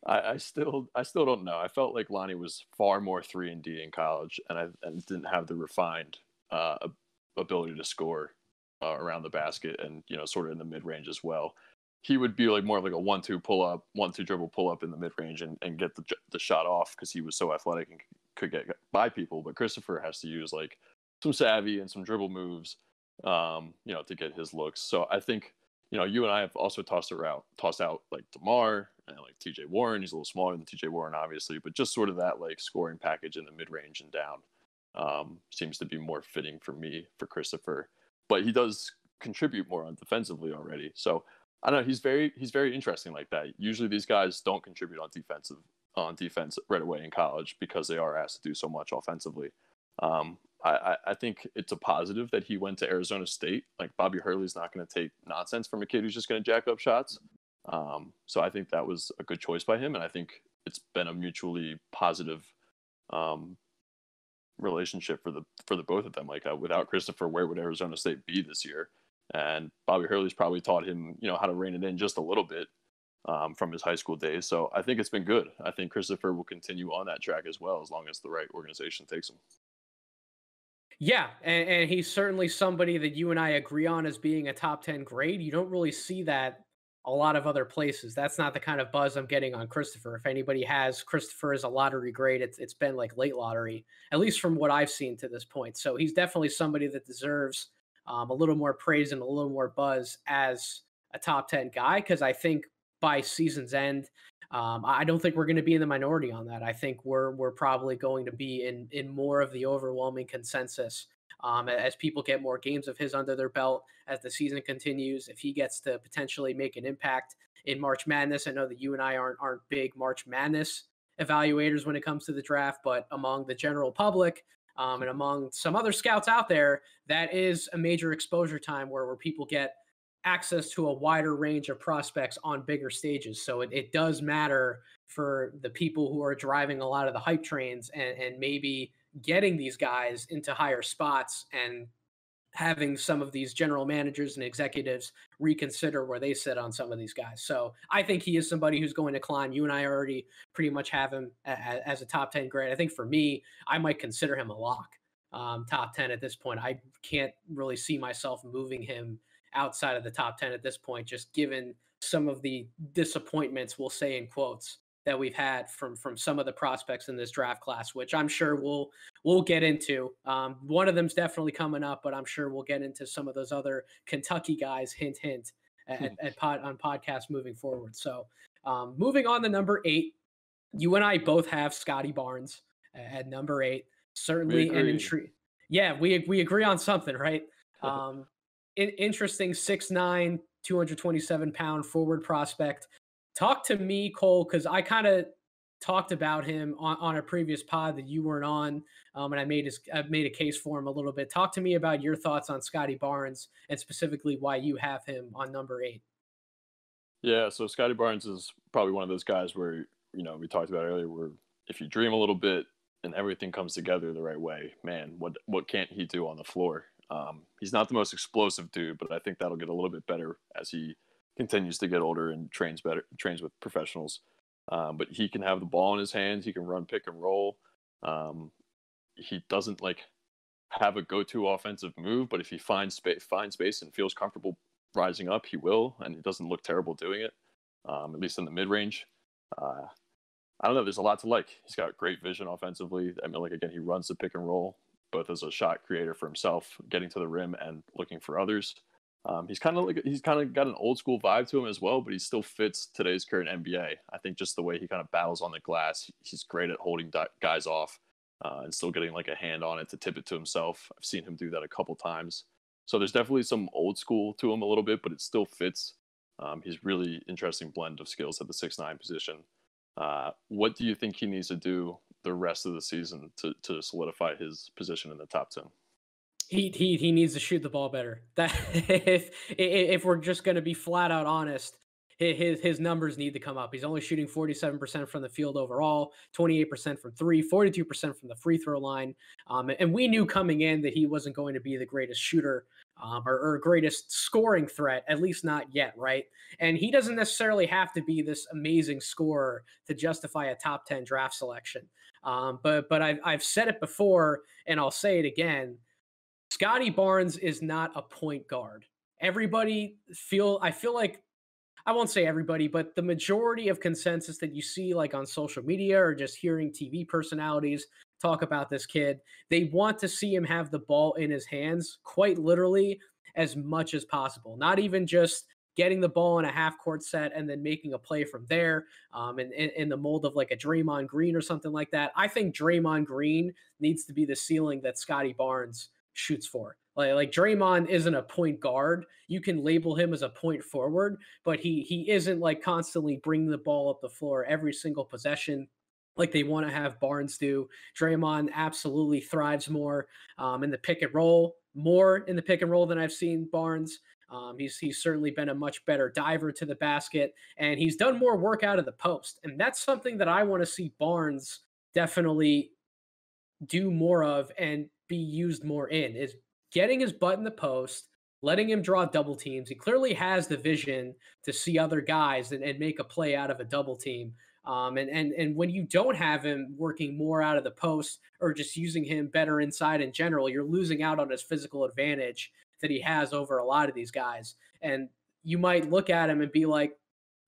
I still don't know. I felt like Lonnie was far more 3-and-D in college, and didn't have the refined ability to score around the basket and sort of in the mid range as well. He would be like more like a 1-2 pull up, 1-2 dribble pull up in the mid range and get the shot off because he was so athletic and could get by people. But Christopher has to use like some savvy and some dribble moves, to get his looks. So I think, you and I have also tossed out like DeMar and like TJ Warren. He's a little smaller than TJ Warren, obviously, but just sort of that like scoring package in the mid range and down seems to be more fitting for me for Christopher. But he does contribute more on defensively already. So I don't know. He's very interesting like that. Usually these guys don't contribute on defense right away in college because they are asked to do so much offensively. I think it's a positive that he went to Arizona State. Like Bobby Hurley's not going to take nonsense from a kid who's just going to jack up shots. So I think that was a good choice by him, and I think it's been a mutually positive relationship for the both of them. Like without Christopher, where would Arizona State be this year? And Bobby Hurley's probably taught him, how to rein it in just a little bit from his high school days. So I think it's been good. I think Christopher will continue on that track as well, as long as the right organization takes him. Yeah, and he's certainly somebody that you and I agree on as being a top 10 grade. You don't really see that a lot of other places. That's not the kind of buzz I'm getting on Christopher. If anybody has Christopher as a lottery grade, it's been like late lottery, at least from what I've seen to this point. So he's definitely somebody that deserves a little more praise and a little more buzz as a top 10 guy, because I think by season's end, I don't think we're going to be in the minority on that. I think we're probably going to be in more of the overwhelming consensus as people get more games of his under their belt as the season continues. If he gets to potentially make an impact in March Madness, I know that you and I aren't big March Madness evaluators when it comes to the draft, but among the general public and among some other scouts out there, that is a major exposure time where people get access to a wider range of prospects on bigger stages. So it does matter for the people who are driving a lot of the hype trains and maybe getting these guys into higher spots and having some of these general managers and executives reconsider where they sit on some of these guys. So I think he is somebody who's going to climb. You and I already pretty much have him as a top 10 grade. I think for me, I might consider him a lock, top 10 at this point. I can't really see myself moving him outside of the top 10 at this point, just given some of the disappointments, we'll say in quotes, that we've had from some of the prospects in this draft class, which I'm sure we'll get into. One of them's definitely coming up, but I'm sure we'll get into some of those other Kentucky guys. Hint, hint, on podcasts moving forward. So moving on to number 8, you and I both have Scotty Barnes at number 8. Certainly an intrigue. Yeah, we agree on something, right? Interesting 6'9", 227-pound forward prospect. Talk to me, Cole, because I kind of talked about him on a previous pod that you weren't on, and I made a case for him a little bit. Talk to me about your thoughts on Scotty Barnes and specifically why you have him on number 8. Yeah, so Scotty Barnes is probably one of those guys where, we talked about earlier, where if you dream a little bit and everything comes together the right way, man, what can't he do on the floor? He's not the most explosive dude, but I think that'll get a little bit better as he continues to get older and trains with professionals. But he can have the ball in his hands. He can run pick and roll. He doesn't have a go-to offensive move, but if he finds space and feels comfortable rising up, he will, and he doesn't look terrible doing it, at least in the mid-range. I don't know. There's a lot to like. He's got great vision offensively. I mean, again, he runs the pick and roll, both as a shot creator for himself, getting to the rim and looking for others. He's kind of got an old school vibe to him as well, but he still fits today's current NBA. I think just the way he kind of battles on the glass, he's great at holding guys off and still getting a hand on it to tip it to himself. I've seen him do that a couple times. So there's definitely some old school to him a little bit, but it still fits. He's really interesting blend of skills at the 6'9" position. What do you think he needs to do the rest of the season to solidify his position in the top 10? He needs to shoot the ball better. That if we're just going to be flat out honest, his numbers need to come up. He's only shooting 47% from the field overall, 28% from 3, 42% from the free throw line. And we knew coming in that he wasn't going to be the greatest shooter or greatest scoring threat, at least not yet, right? And he doesn't necessarily have to be this amazing scorer to justify a top 10 draft selection. But I've said it before, and I'll say it again. Scotty Barnes is not a point guard. I feel like, I won't say everybody, but the majority of consensus that you see on social media or just hearing TV personalities talk about this kid, they want to see him have the ball in his hands quite literally as much as possible. Not even just getting the ball in a half court set and then making a play from there in the mold of a Draymond Green or something like that. I think Draymond Green needs to be the ceiling that Scotty Barnes shoots for. Like Draymond isn't a point guard. You can label him as a point forward, but he isn't constantly bringing the ball up the floor every single possession like they want to have Barnes do. Draymond absolutely thrives more in the pick and roll, than I've seen Barnes. He's certainly been a much better diver to the basket, and he's done more work out of the post. And that's something that I want to see Barnes definitely do more of and be used more in, is getting his butt in the post, letting him draw double teams. He clearly has the vision to see other guys and make a play out of a double team. And when you don't have him working more out of the post or just using him better inside in general, you're losing out on his physical advantage that he has over a lot of these guys. And you might look at him and be like,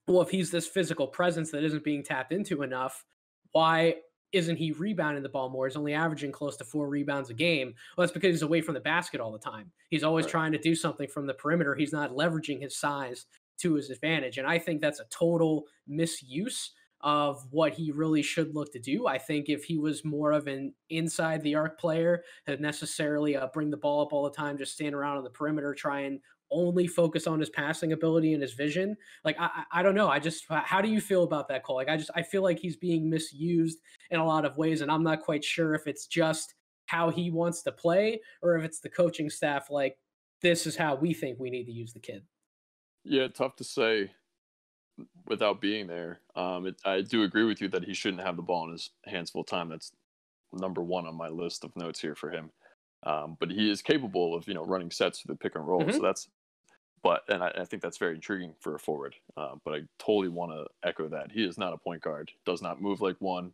well, if he's this physical presence that isn't being tapped into enough, why isn't he rebounding the ball more? He's only averaging close to 4 rebounds a game. Well, that's because he's away from the basket all the time. He's always trying to do something from the perimeter. He's not leveraging his size to his advantage. And I think that's a total misuse of what he really should look to do. I think if he was more of an inside the arc player, that necessarily bring the ball up all the time, just stand around on the perimeter, try and only focus on his passing ability and his vision. I don't know. How do you feel about that, Cole? I feel like he's being misused in a lot of ways, and I'm not quite sure if it's just how he wants to play or if it's the coaching staff. This is how we think we need to use the kid. Yeah, tough to say without being there. I do agree with you that he shouldn't have the ball in his hands full time. That's number one on my list of notes here for him. But he is capable of running sets through the pick and roll. So Hmm. that's I think that's very intriguing for a forward. But I totally want to echo that he is not a point guard. Does not move like one,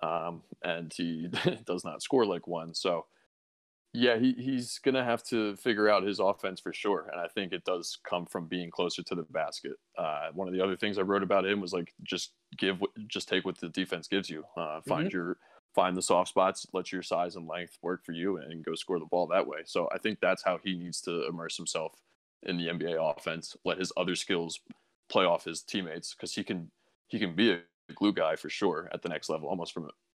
and he does not score like one. So yeah, he's gonna have to figure out his offense for sure, and I think it does come from being closer to the basket. One of the other things I wrote about him was like just take what the defense gives you. Hmm. Find the soft spots, let your size and length work for you, and go score the ball that way. So I think that's how he needs to immerse himself in the NBA offense. Let his other skills play off his teammates because he can be a glue guy for sure at the next level,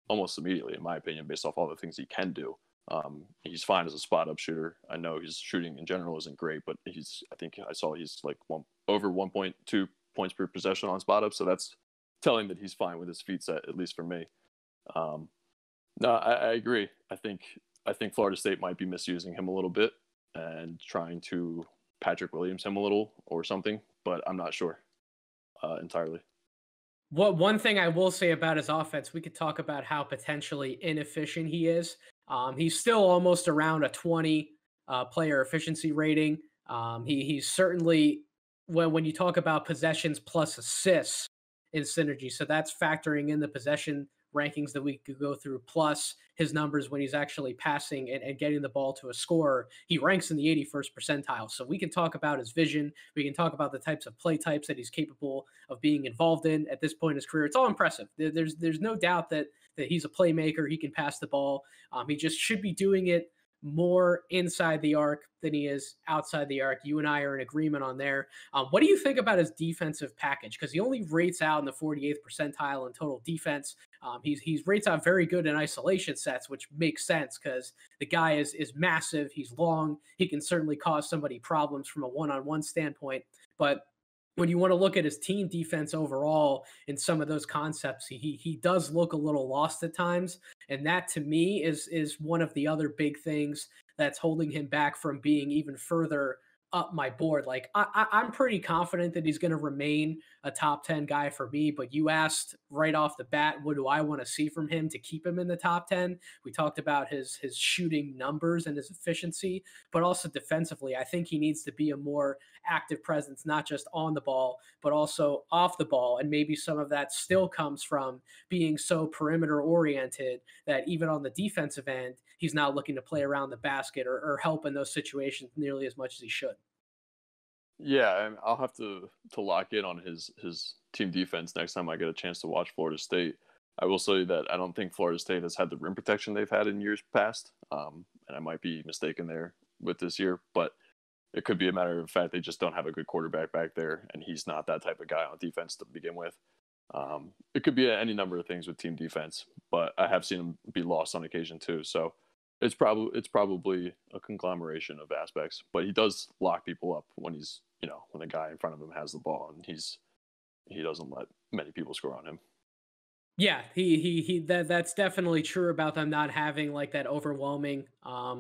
almost immediately, in my opinion, based off all the things he can do. He's fine as a spot up shooter. I know his shooting in general isn't great, but I think I saw he's like over 1.2 points per possession on spot up. So that's telling that he's fine with his feet set, at least for me. Um, no, I agree. I think Florida State might be misusing him a little bit and trying to Patrick Williams him a little or something, but I'm not sure entirely. What one thing I will say about his offense, we could talk about how potentially inefficient he is. He's still almost around a 20 player efficiency rating. He's certainly when you talk about possessions plus assists in synergy, so that's factoring in the possession rankings that we could go through, plus his numbers when he's actually passing and getting the ball to a scorer. He ranks in the 81st percentile. So we can talk about his vision. We can talk about the types of play types that he's capable of being involved in at this point in his career. It's all impressive. There's no doubt that he's a playmaker. He can pass the ball. He just should be doing it more inside the arc than he is outside the arc. You and I are in agreement on there. What do you think about his defensive package? Because he only rates out in the 48th percentile in total defense. He's rates out very good in isolation sets, which makes sense because the guy is massive. He's long. He can certainly cause somebody problems from a one-on-one standpoint. But when you want to look at his team defense overall in some of those concepts, he does look a little lost at times, and that to me is one of the other big things that's holding him back from being even further up my board. Like I'm pretty confident that he's going to remain a top 10 guy for me. But you asked right off the bat, what do I want to see from him to keep him in the top 10? We talked about his shooting numbers and his efficiency, but also defensively. I think he needs to be a more active presence, not just on the ball, but also off the ball. And maybe some of that still comes from being so perimeter oriented that even on the defensive end, he's not looking to play around the basket or help in those situations nearly as much as he should. Yeah, and I'll have to lock in on his team defense next time I get a chance to watch Florida State. I will say that I don't think Florida State has had the rim protection they've had in years past, and I might be mistaken there with this year, but it could be a matter of fact they just don't have a good quarterback back there, and he's not that type of guy on defense to begin with. It could be any number of things with team defense, but I have seen him be lost on occasion too. So it's probably a conglomeration of aspects, but he does lock people up when when the guy in front of him has the ball and he doesn't let many people score on him. Yeah, he that's definitely true about them not having like that overwhelming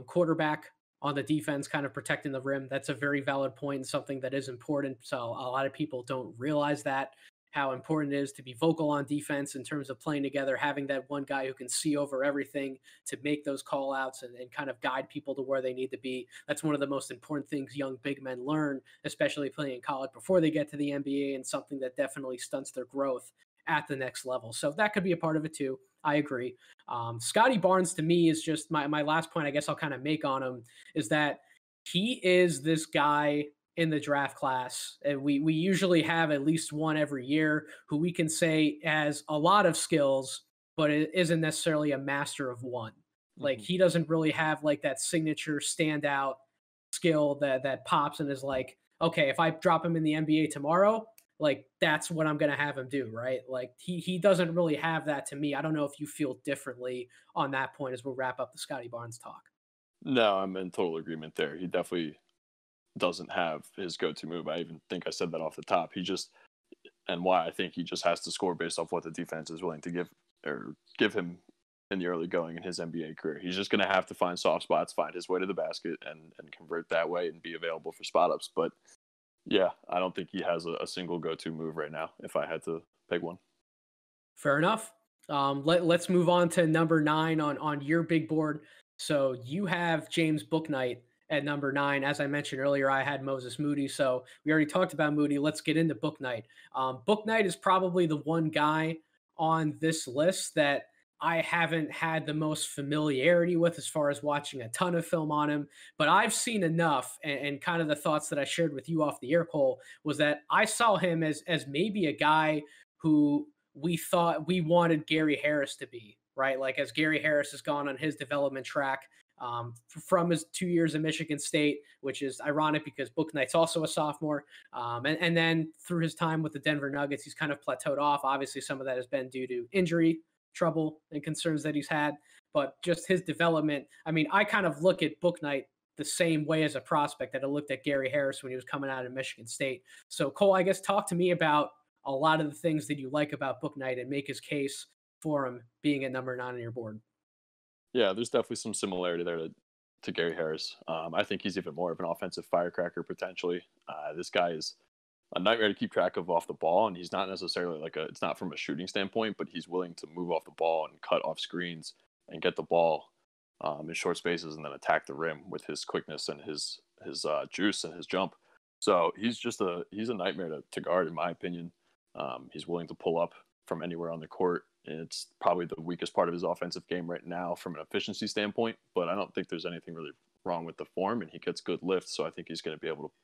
quarterback on the defense kind of protecting the rim. That's a very valid point and something that is important. So a lot of people don't realize that how important it is to be vocal on defense in terms of playing together, having that one guy who can see over everything to make those call outs and kind of guide people to where they need to be. That's one of the most important things young big men learn, especially playing in college before they get to the NBA, and something that definitely stunts their growth at the next level. So that could be a part of it too. I agree. Scotty Barnes to me is just my last point. I guess I'll kind of make on him is that he is this guy in the draft class, and we usually have at least one every year who we can say has a lot of skills, but it isn't necessarily a master of one. Like Hmm. he doesn't really have like that signature standout skill that pops and is like, okay, if I drop him in the NBA tomorrow, like that's what I'm gonna have him do, right? Like he doesn't really have that to me. I don't know if you feel differently on that point as we'll wrap up the Scotty Barnes talk. No, I'm in total agreement there. He definitely doesn't have his go-to move. I even think I said that off the top. He just and why I think he just has to score based off what the defense is willing to give him in the early going in his NBA career. He's just going to have to find soft spots, find his way to the basket, and convert that way and be available for spot ups. But Yeah, I don't think he has a single go-to move right now. If I had to pick one. Fair enough. Let's move on to number 9 on your big board. So you have James Booknight at number 9. As I mentioned earlier, I had Moses Moody. So we already talked about Moody. Let's get into Booknight. Booknight is probably the one guy on this list that I haven't had the most familiarity with as far as watching a ton of film on him, but I've seen enough, and kind of the thoughts that I shared with you off the air, Cole, was that I saw him as maybe a guy who we thought we wanted Gary Harris to be, right? Like as Gary Harris has gone on his development track from his 2 years in Michigan State, which is ironic because Booknight's also a sophomore. And then through his time with the Denver Nuggets, he's kind of plateaued off. Obviously, some of that has been due to injury trouble and concerns that he's had, but just his development. I mean, I kind of look at Booknight the same way as a prospect that I looked at Gary Harris when he was coming out of Michigan State. So, Cole, I guess talk to me about a lot of the things that you like about Booknight and make his case for him being at number 9 on your board. Yeah, there's definitely some similarity there to Gary Harris. I think he's even more of an offensive firecracker potentially. This guy is a nightmare to keep track of off the ball, and he's not necessarily it's not from a shooting standpoint, but he's willing to move off the ball and cut off screens and get the ball in short spaces and then attack the rim with his quickness and his juice and his jump. So he's a nightmare to guard in my opinion. He's willing to pull up from anywhere on the court. It's probably the weakest part of his offensive game right now from an efficiency standpoint, but I don't think there's anything really wrong with the form, and he gets good lifts, so I think he's going to be able to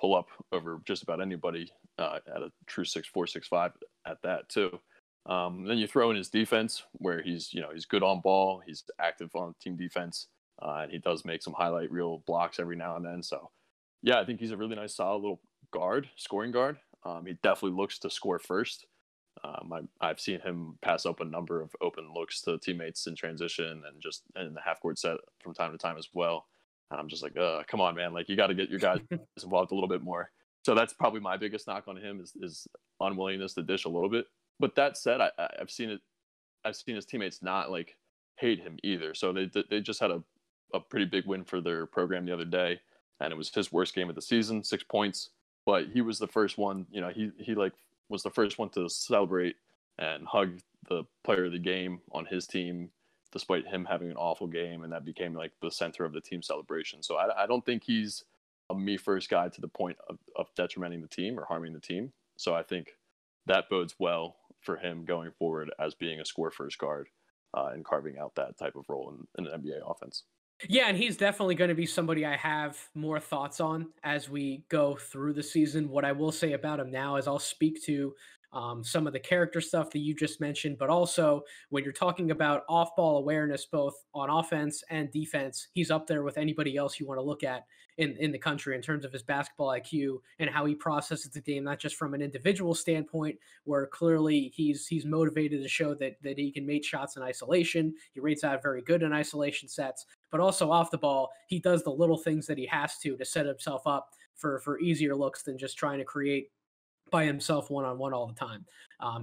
pull up over just about anybody at a true 6'4", 6'5" at that too. Then you throw in his defense, where he's good on ball, he's active on team defense, and he does make some highlight reel blocks every now and then. So, yeah, I think he's a really nice, solid little guard, scoring guard. He definitely looks to score first. I've seen him pass up a number of open looks to teammates in transition and just in the half court set from time to time as well. And I'm just like, come on, man! Like you got to get your guys involved a little bit more. So that's probably my biggest knock on him is unwillingness to dish a little bit. But that said, I've seen it. I've seen his teammates not like hate him either. So they just had a pretty big win for their program the other day, and it was his worst game of the season, 6 points. But he was the first one. He like was the first one to celebrate and hug the player of the game on his team, despite him having an awful game, and that became like the center of the team celebration. So I don't think he's a me first guy to the point of detrimenting the team or harming the team. So I think that bodes well for him going forward as being a score first guard and carving out that type of role in an NBA offense. Yeah, and he's definitely going to be somebody I have more thoughts on as we go through the season. What I will say about him now is I'll speak to some of the character stuff that you just mentioned, but also when you're talking about off ball awareness, both on offense and defense, he's up there with anybody else you want to look at in the country in terms of his basketball IQ and how he processes the game, not just from an individual standpoint, where clearly he's motivated to show that he can make shots in isolation. He rates out very good in isolation sets, but also off the ball, he does the little things that he has to set himself up for easier looks than just trying to create by himself one-on-one all the time.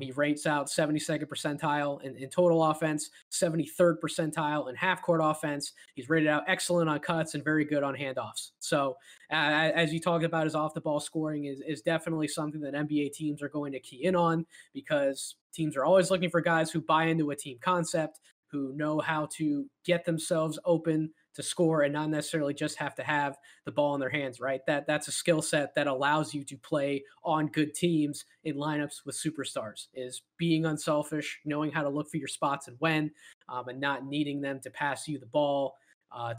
He rates out 72nd percentile in total offense, 73rd percentile in half-court offense. He's rated out excellent on cuts and very good on handoffs. So as you talked about, his off-the-ball scoring is definitely something that NBA teams are going to key in on because teams are always looking for guys who buy into a team concept, who know how to get themselves open to score and not necessarily just have to have the ball in their hands, right? That's a skill set that allows you to play on good teams in lineups with superstars, is being unselfish, knowing how to look for your spots and when, and not needing them to pass you the ball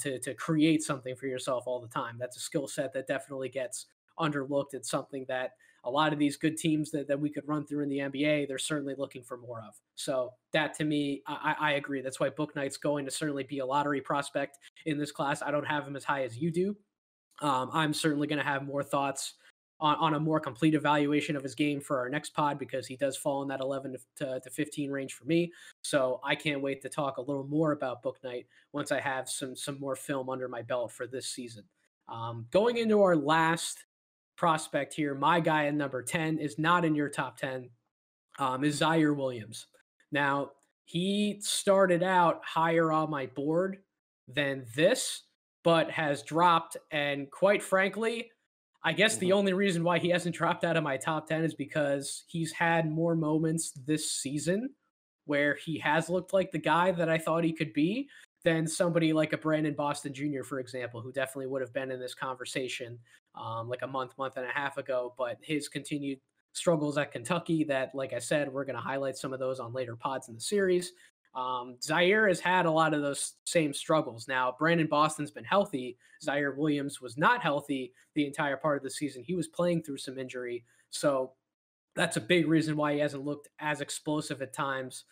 to create something for yourself all the time. That's a skill set that definitely gets underlooked. It's something that a lot of these good teams that we could run through in the NBA, they're certainly looking for more of. So that to me, I agree. That's why Booknight's going to certainly be a lottery prospect in this class. I don't have him as high as you do. I'm certainly going to have more thoughts on a more complete evaluation of his game for our next pod because he does fall in that 11 to 15 range for me. So I can't wait to talk a little more about Booknight once I have some more film under my belt for this season. Going into our last prospect here, my guy at number 10 is not in your top 10, is Zaire Williams. Now, he started out higher on my board than this, but has dropped. And quite frankly, I guess the only reason why he hasn't dropped out of my top 10 is because he's had more moments this season where he has looked like the guy that I thought he could be than somebody like a Brandon Boston Jr., for example, who definitely would have been in this conversation like a month and a half ago. But his continued struggles at Kentucky that, like I said, we're going to highlight some of those on later pods in the series. Zaire has had a lot of those same struggles. Now, Brandon Boston's been healthy. Zaire Williams was not healthy the entire part of the season. He was playing through some injury. So that's a big reason why he hasn't looked as explosive at times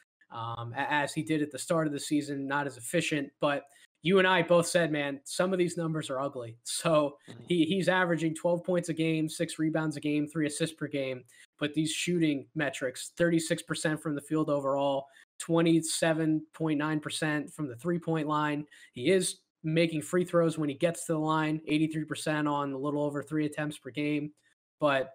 as he did at the start of the season, not as efficient. But you and I both said, man, some of these numbers are ugly. So he's averaging 12 points a game, 6 rebounds a game, 3 assists per game. But these shooting metrics, 36% from the field overall, 27.9% from the three-point line. He is making free throws when he gets to the line, 83% on a little over 3 attempts per game. But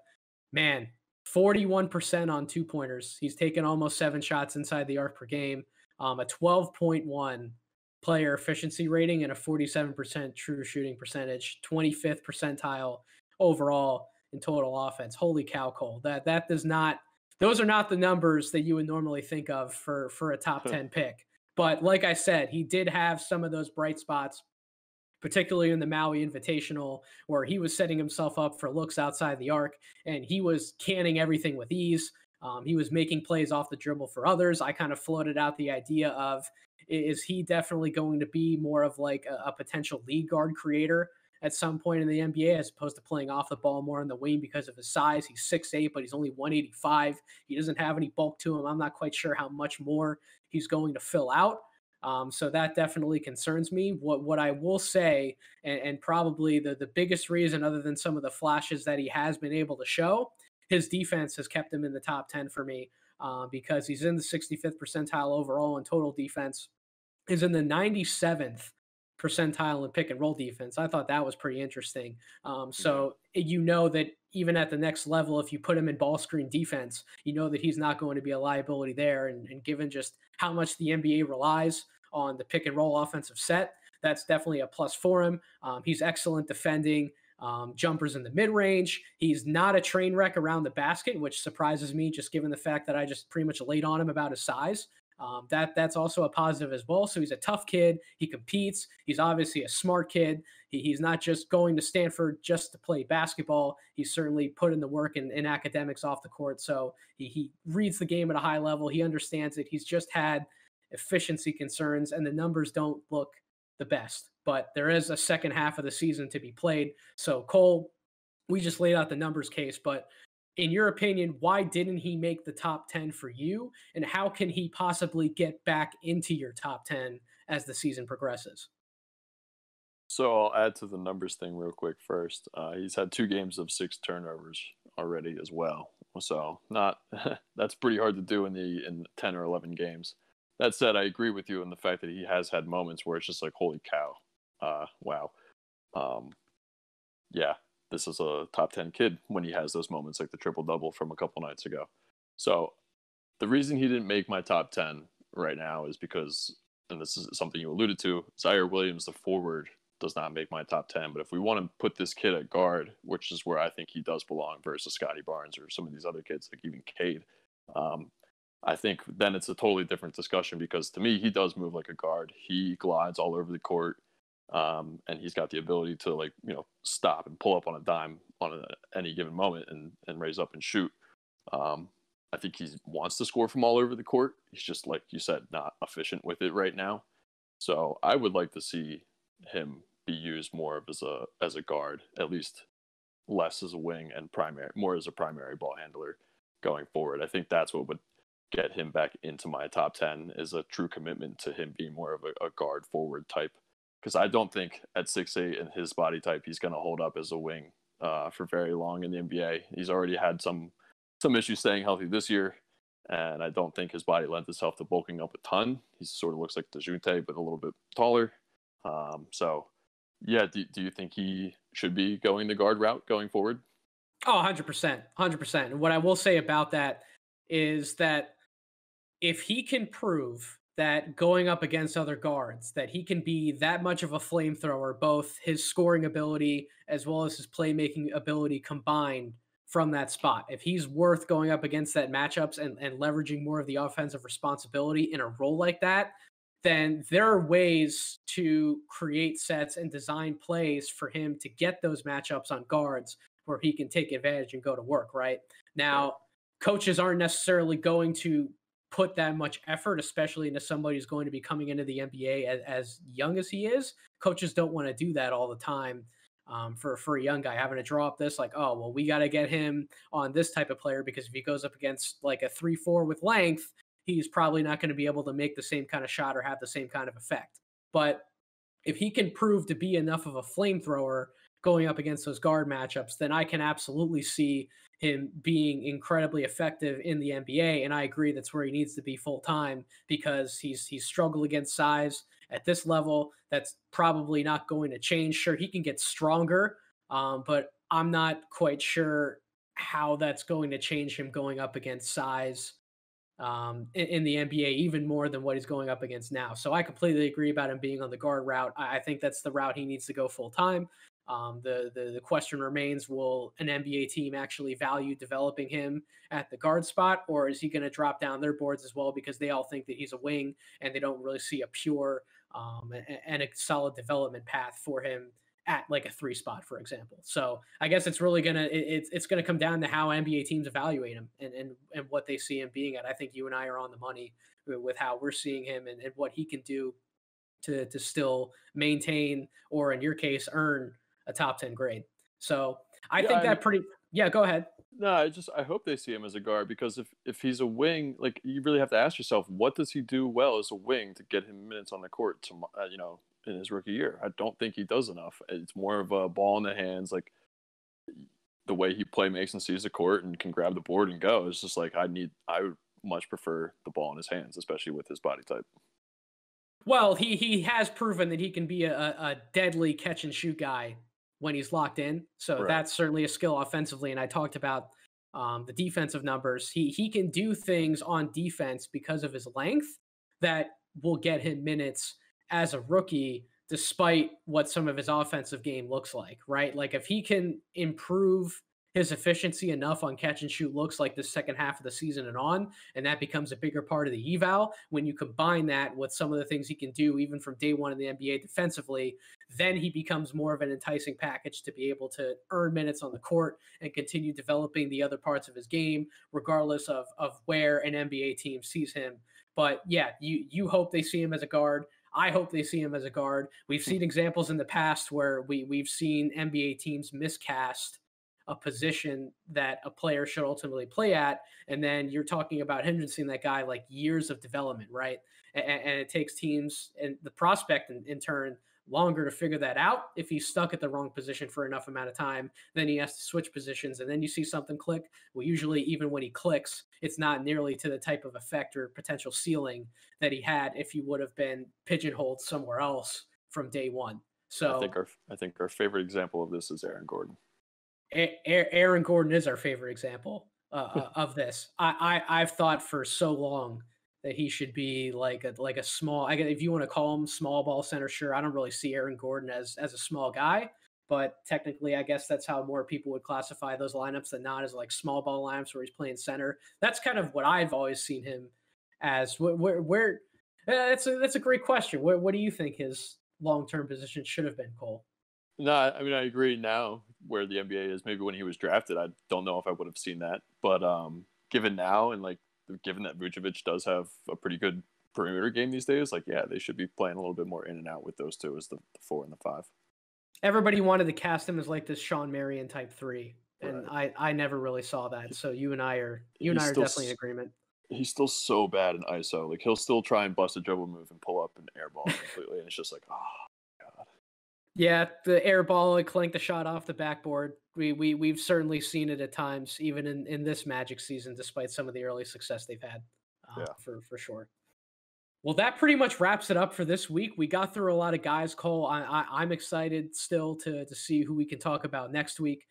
man, 41% on 2-pointers. He's taken almost 7 shots inside the arc per game, a 12.1 player efficiency rating, and a 47% true shooting percentage, 25th percentile overall in total offense. Holy cow, Cole. That does not, those are not the numbers that you would normally think of for a top 10 pick. But like I said, he did have some of those bright spots, particularly in the Maui Invitational, where he was setting himself up for looks outside the arc, and he was canning everything with ease. He was making plays off the dribble for others. I kind of floated out the idea of, is he definitely going to be more of like a potential lead guard creator at some point in the NBA, as opposed to playing off the ball more on the wing because of his size? He's 6'8", but he's only 185. He doesn't have any bulk to him. I'm not quite sure how much more he's going to fill out. So that definitely concerns me. What I will say, and probably the biggest reason, other than some of the flashes that he has been able to show, his defense has kept him in the top 10 for me, because he's in the 65th percentile overall in total defense, is in the 97th percentile in pick and roll defense. I thought that was pretty interesting. So you know that even at the next level, if you put him in ball screen defense, you know that he's not going to be a liability there. And given just how much the NBA relies on the pick and roll offensive set, that's definitely a plus for him. He's excellent defending jumpers in the mid range. He's not a train wreck around the basket, which surprises me, just given the fact that I just pretty much laid on him about his size. That's also a positive as well. So he's a tough kid. He competes. He's obviously a smart kid. He's not just going to Stanford just to play basketball. He's certainly put in the work in academics off the court. So he reads the game at a high level. He understands it. He's just had efficiency concerns, and the numbers don't look the best. But there is a second half of the season to be played. So Cole, we just laid out the numbers case, but in your opinion, why didn't he make the top 10 for you? And how can he possibly get back into your top 10 as the season progresses? So I'll add to the numbers thing real quick first. He's had 2 games of 6 turnovers already as well. So not that's pretty hard to do in 10 or 11 games. That said, I agree with you in the fact that he has had moments where it's just like, holy cow, wow. Yeah, this is a top 10 kid when he has those moments like the triple-double from a couple nights ago. So the reason he didn't make my top 10 right now is because, and this is something you alluded to, Zaire Williams, the forward, does not make my top 10. But if we want to put this kid at guard, which is where I think he does belong versus Scotty Barnes or some of these other kids, like even Cade, I think then it's a totally different discussion, because to me, he does move like a guard. He glides all over the court. And he's got the ability to stop and pull up on a dime on any given moment and raise up and shoot. I think he wants to score from all over the court. He's just, like you said, not efficient with it right now. So I would like to see him be used more as a guard, at least less as a wing and more as a primary ball handler going forward. I think that's what would get him back into my top 10, is a true commitment to him being more of a guard forward type. Because I don't think at 6'8" and his body type, he's going to hold up as a wing for very long in the NBA. He's already had some issues staying healthy this year, and I don't think his body lends itself to bulking up a ton. He sort of looks like DeJounte, but a little bit taller. So, yeah, do you think he should be going the guard route going forward? Oh, 100%. 100%. And what I will say about that is that if he can prove that going up against other guards, that he can be that much of a flamethrower, both his scoring ability as well as his playmaking ability combined from that spot. If he's worth going up against that matchups and leveraging more of the offensive responsibility in a role like that, then there are ways to create sets and design plays for him to get those matchups on guards where he can take advantage and go to work, right? Now, coaches aren't necessarily going to put that much effort, especially into somebody who's going to be coming into the NBA as young as he is. Coaches don't want to do that all the time. For a young guy having to draw up this, like, oh, well, we got to get him on this type of player because if he goes up against like a 3-4 with length, he's probably not going to be able to make the same kind of shot or have the same kind of effect. But if he can prove to be enough of a flamethrower going up against those guard matchups, then I can absolutely see him being incredibly effective in the NBA. And I agree that's where he needs to be full time because he's struggled against size at this level. That's probably not going to change. Sure, he can get stronger, but I'm not quite sure how that's going to change him going up against size in the NBA even more than what he's going up against now. So I completely agree about him being on the guard route. I think that's the route he needs to go full time. The question remains: will an NBA team actually value developing him at the guard spot, or is he going to drop down their boards as well because they all think that he's a wing and they don't really see a pure and a solid development path for him at like a 3 spot, for example. So I guess it's really it's gonna come down to how NBA teams evaluate him and what they see him being at. I think you and I are on the money with how we're seeing him and what he can do to still maintain or in your case earn a top 10 grade. So I think that pretty go ahead. No, I hope they see him as a guard because if he's a wing, like you really have to ask yourself, what does he do well as a wing to get him minutes on the court to in his rookie year? I don't think he does enough. It's more of a ball in the hands, like the way he play makes and sees the court and can grab the board and go. It's just like I would much prefer the ball in his hands, especially with his body type. Well, he has proven that he can be a deadly catch and shoot guy when he's locked in. So that's certainly a skill offensively. And I talked about the defensive numbers. He can do things on defense because of his length that will get him minutes as a rookie, despite what some of his offensive game looks like, right? Like if he can improve his efficiency enough on catch and shoot looks like the second half of the season and on, and that becomes a bigger part of the eval. When you combine that with some of the things he can do, even from day one in the NBA defensively, then he becomes more of an enticing package to be able to earn minutes on the court and continue developing the other parts of his game, regardless of where an NBA team sees him. But yeah, you hope they see him as a guard. I hope they see him as a guard. We've seen examples in the past where we've seen NBA teams miscast a position that a player should ultimately play at. And then you're talking about hindering that guy like years of development, right? And it takes teams and the prospect in turn longer to figure that out. If he's stuck at the wrong position for enough amount of time, then he has to switch positions and then you see something click. Well, usually even when he clicks, it's not nearly to the type of effect or potential ceiling that he had if he would have been pigeonholed somewhere else from day one. So I think our favorite example of this is Aaron Gordon. Aaron Gordon is our favorite example of this. I've thought for so long that he should be like a small. If you want to call him small ball center, sure. I don't really see Aaron Gordon as a small guy, but technically, I guess that's how more people would classify those lineups than not as like small ball lineups where he's playing center. That's kind of what I've always seen him as. Where that's a great question. What do you think his long-term position should have been, Cole? No, I mean I agree now where the NBA is. Maybe when he was drafted, I don't know if I would have seen that. But given now and like given that Vucevic does have a pretty good perimeter game these days, like yeah, they should be playing a little bit more in and out with those two as the 4 and the 5. Everybody wanted to cast him as like this Sean Marion type 3, and I never really saw that. So you and I are definitely in agreement. He's still so bad in ISO. Like he'll still try and bust a dribble move and pull up and airball completely, and it's just like oh. Yeah, the air ball and clank the shot off the backboard. We've certainly seen it at times, even in this Magic season, despite some of the early success they've had, for sure. Well, that pretty much wraps it up for this week. We got through a lot of guys, Cole. I'm excited still to see who we can talk about next week.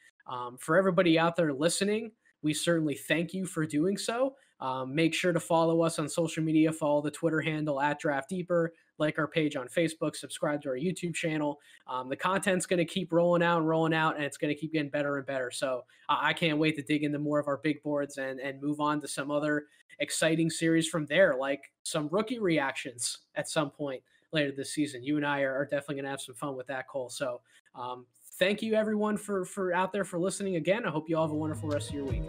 For everybody out there listening, we certainly thank you for doing so. Make sure to follow us on social media. Follow the Twitter handle at Draft Deeper. Like our page on Facebook. Subscribe to our YouTube channel. The content's going to keep rolling out, and it's going to keep getting better and better. So I can't wait to dig into more of our big boards and move on to some other exciting series from there, like some rookie reactions at some point later this season. You and I are definitely going to have some fun with that, Cole. So thank you everyone for out there for listening again. I hope you all have a wonderful rest of your week.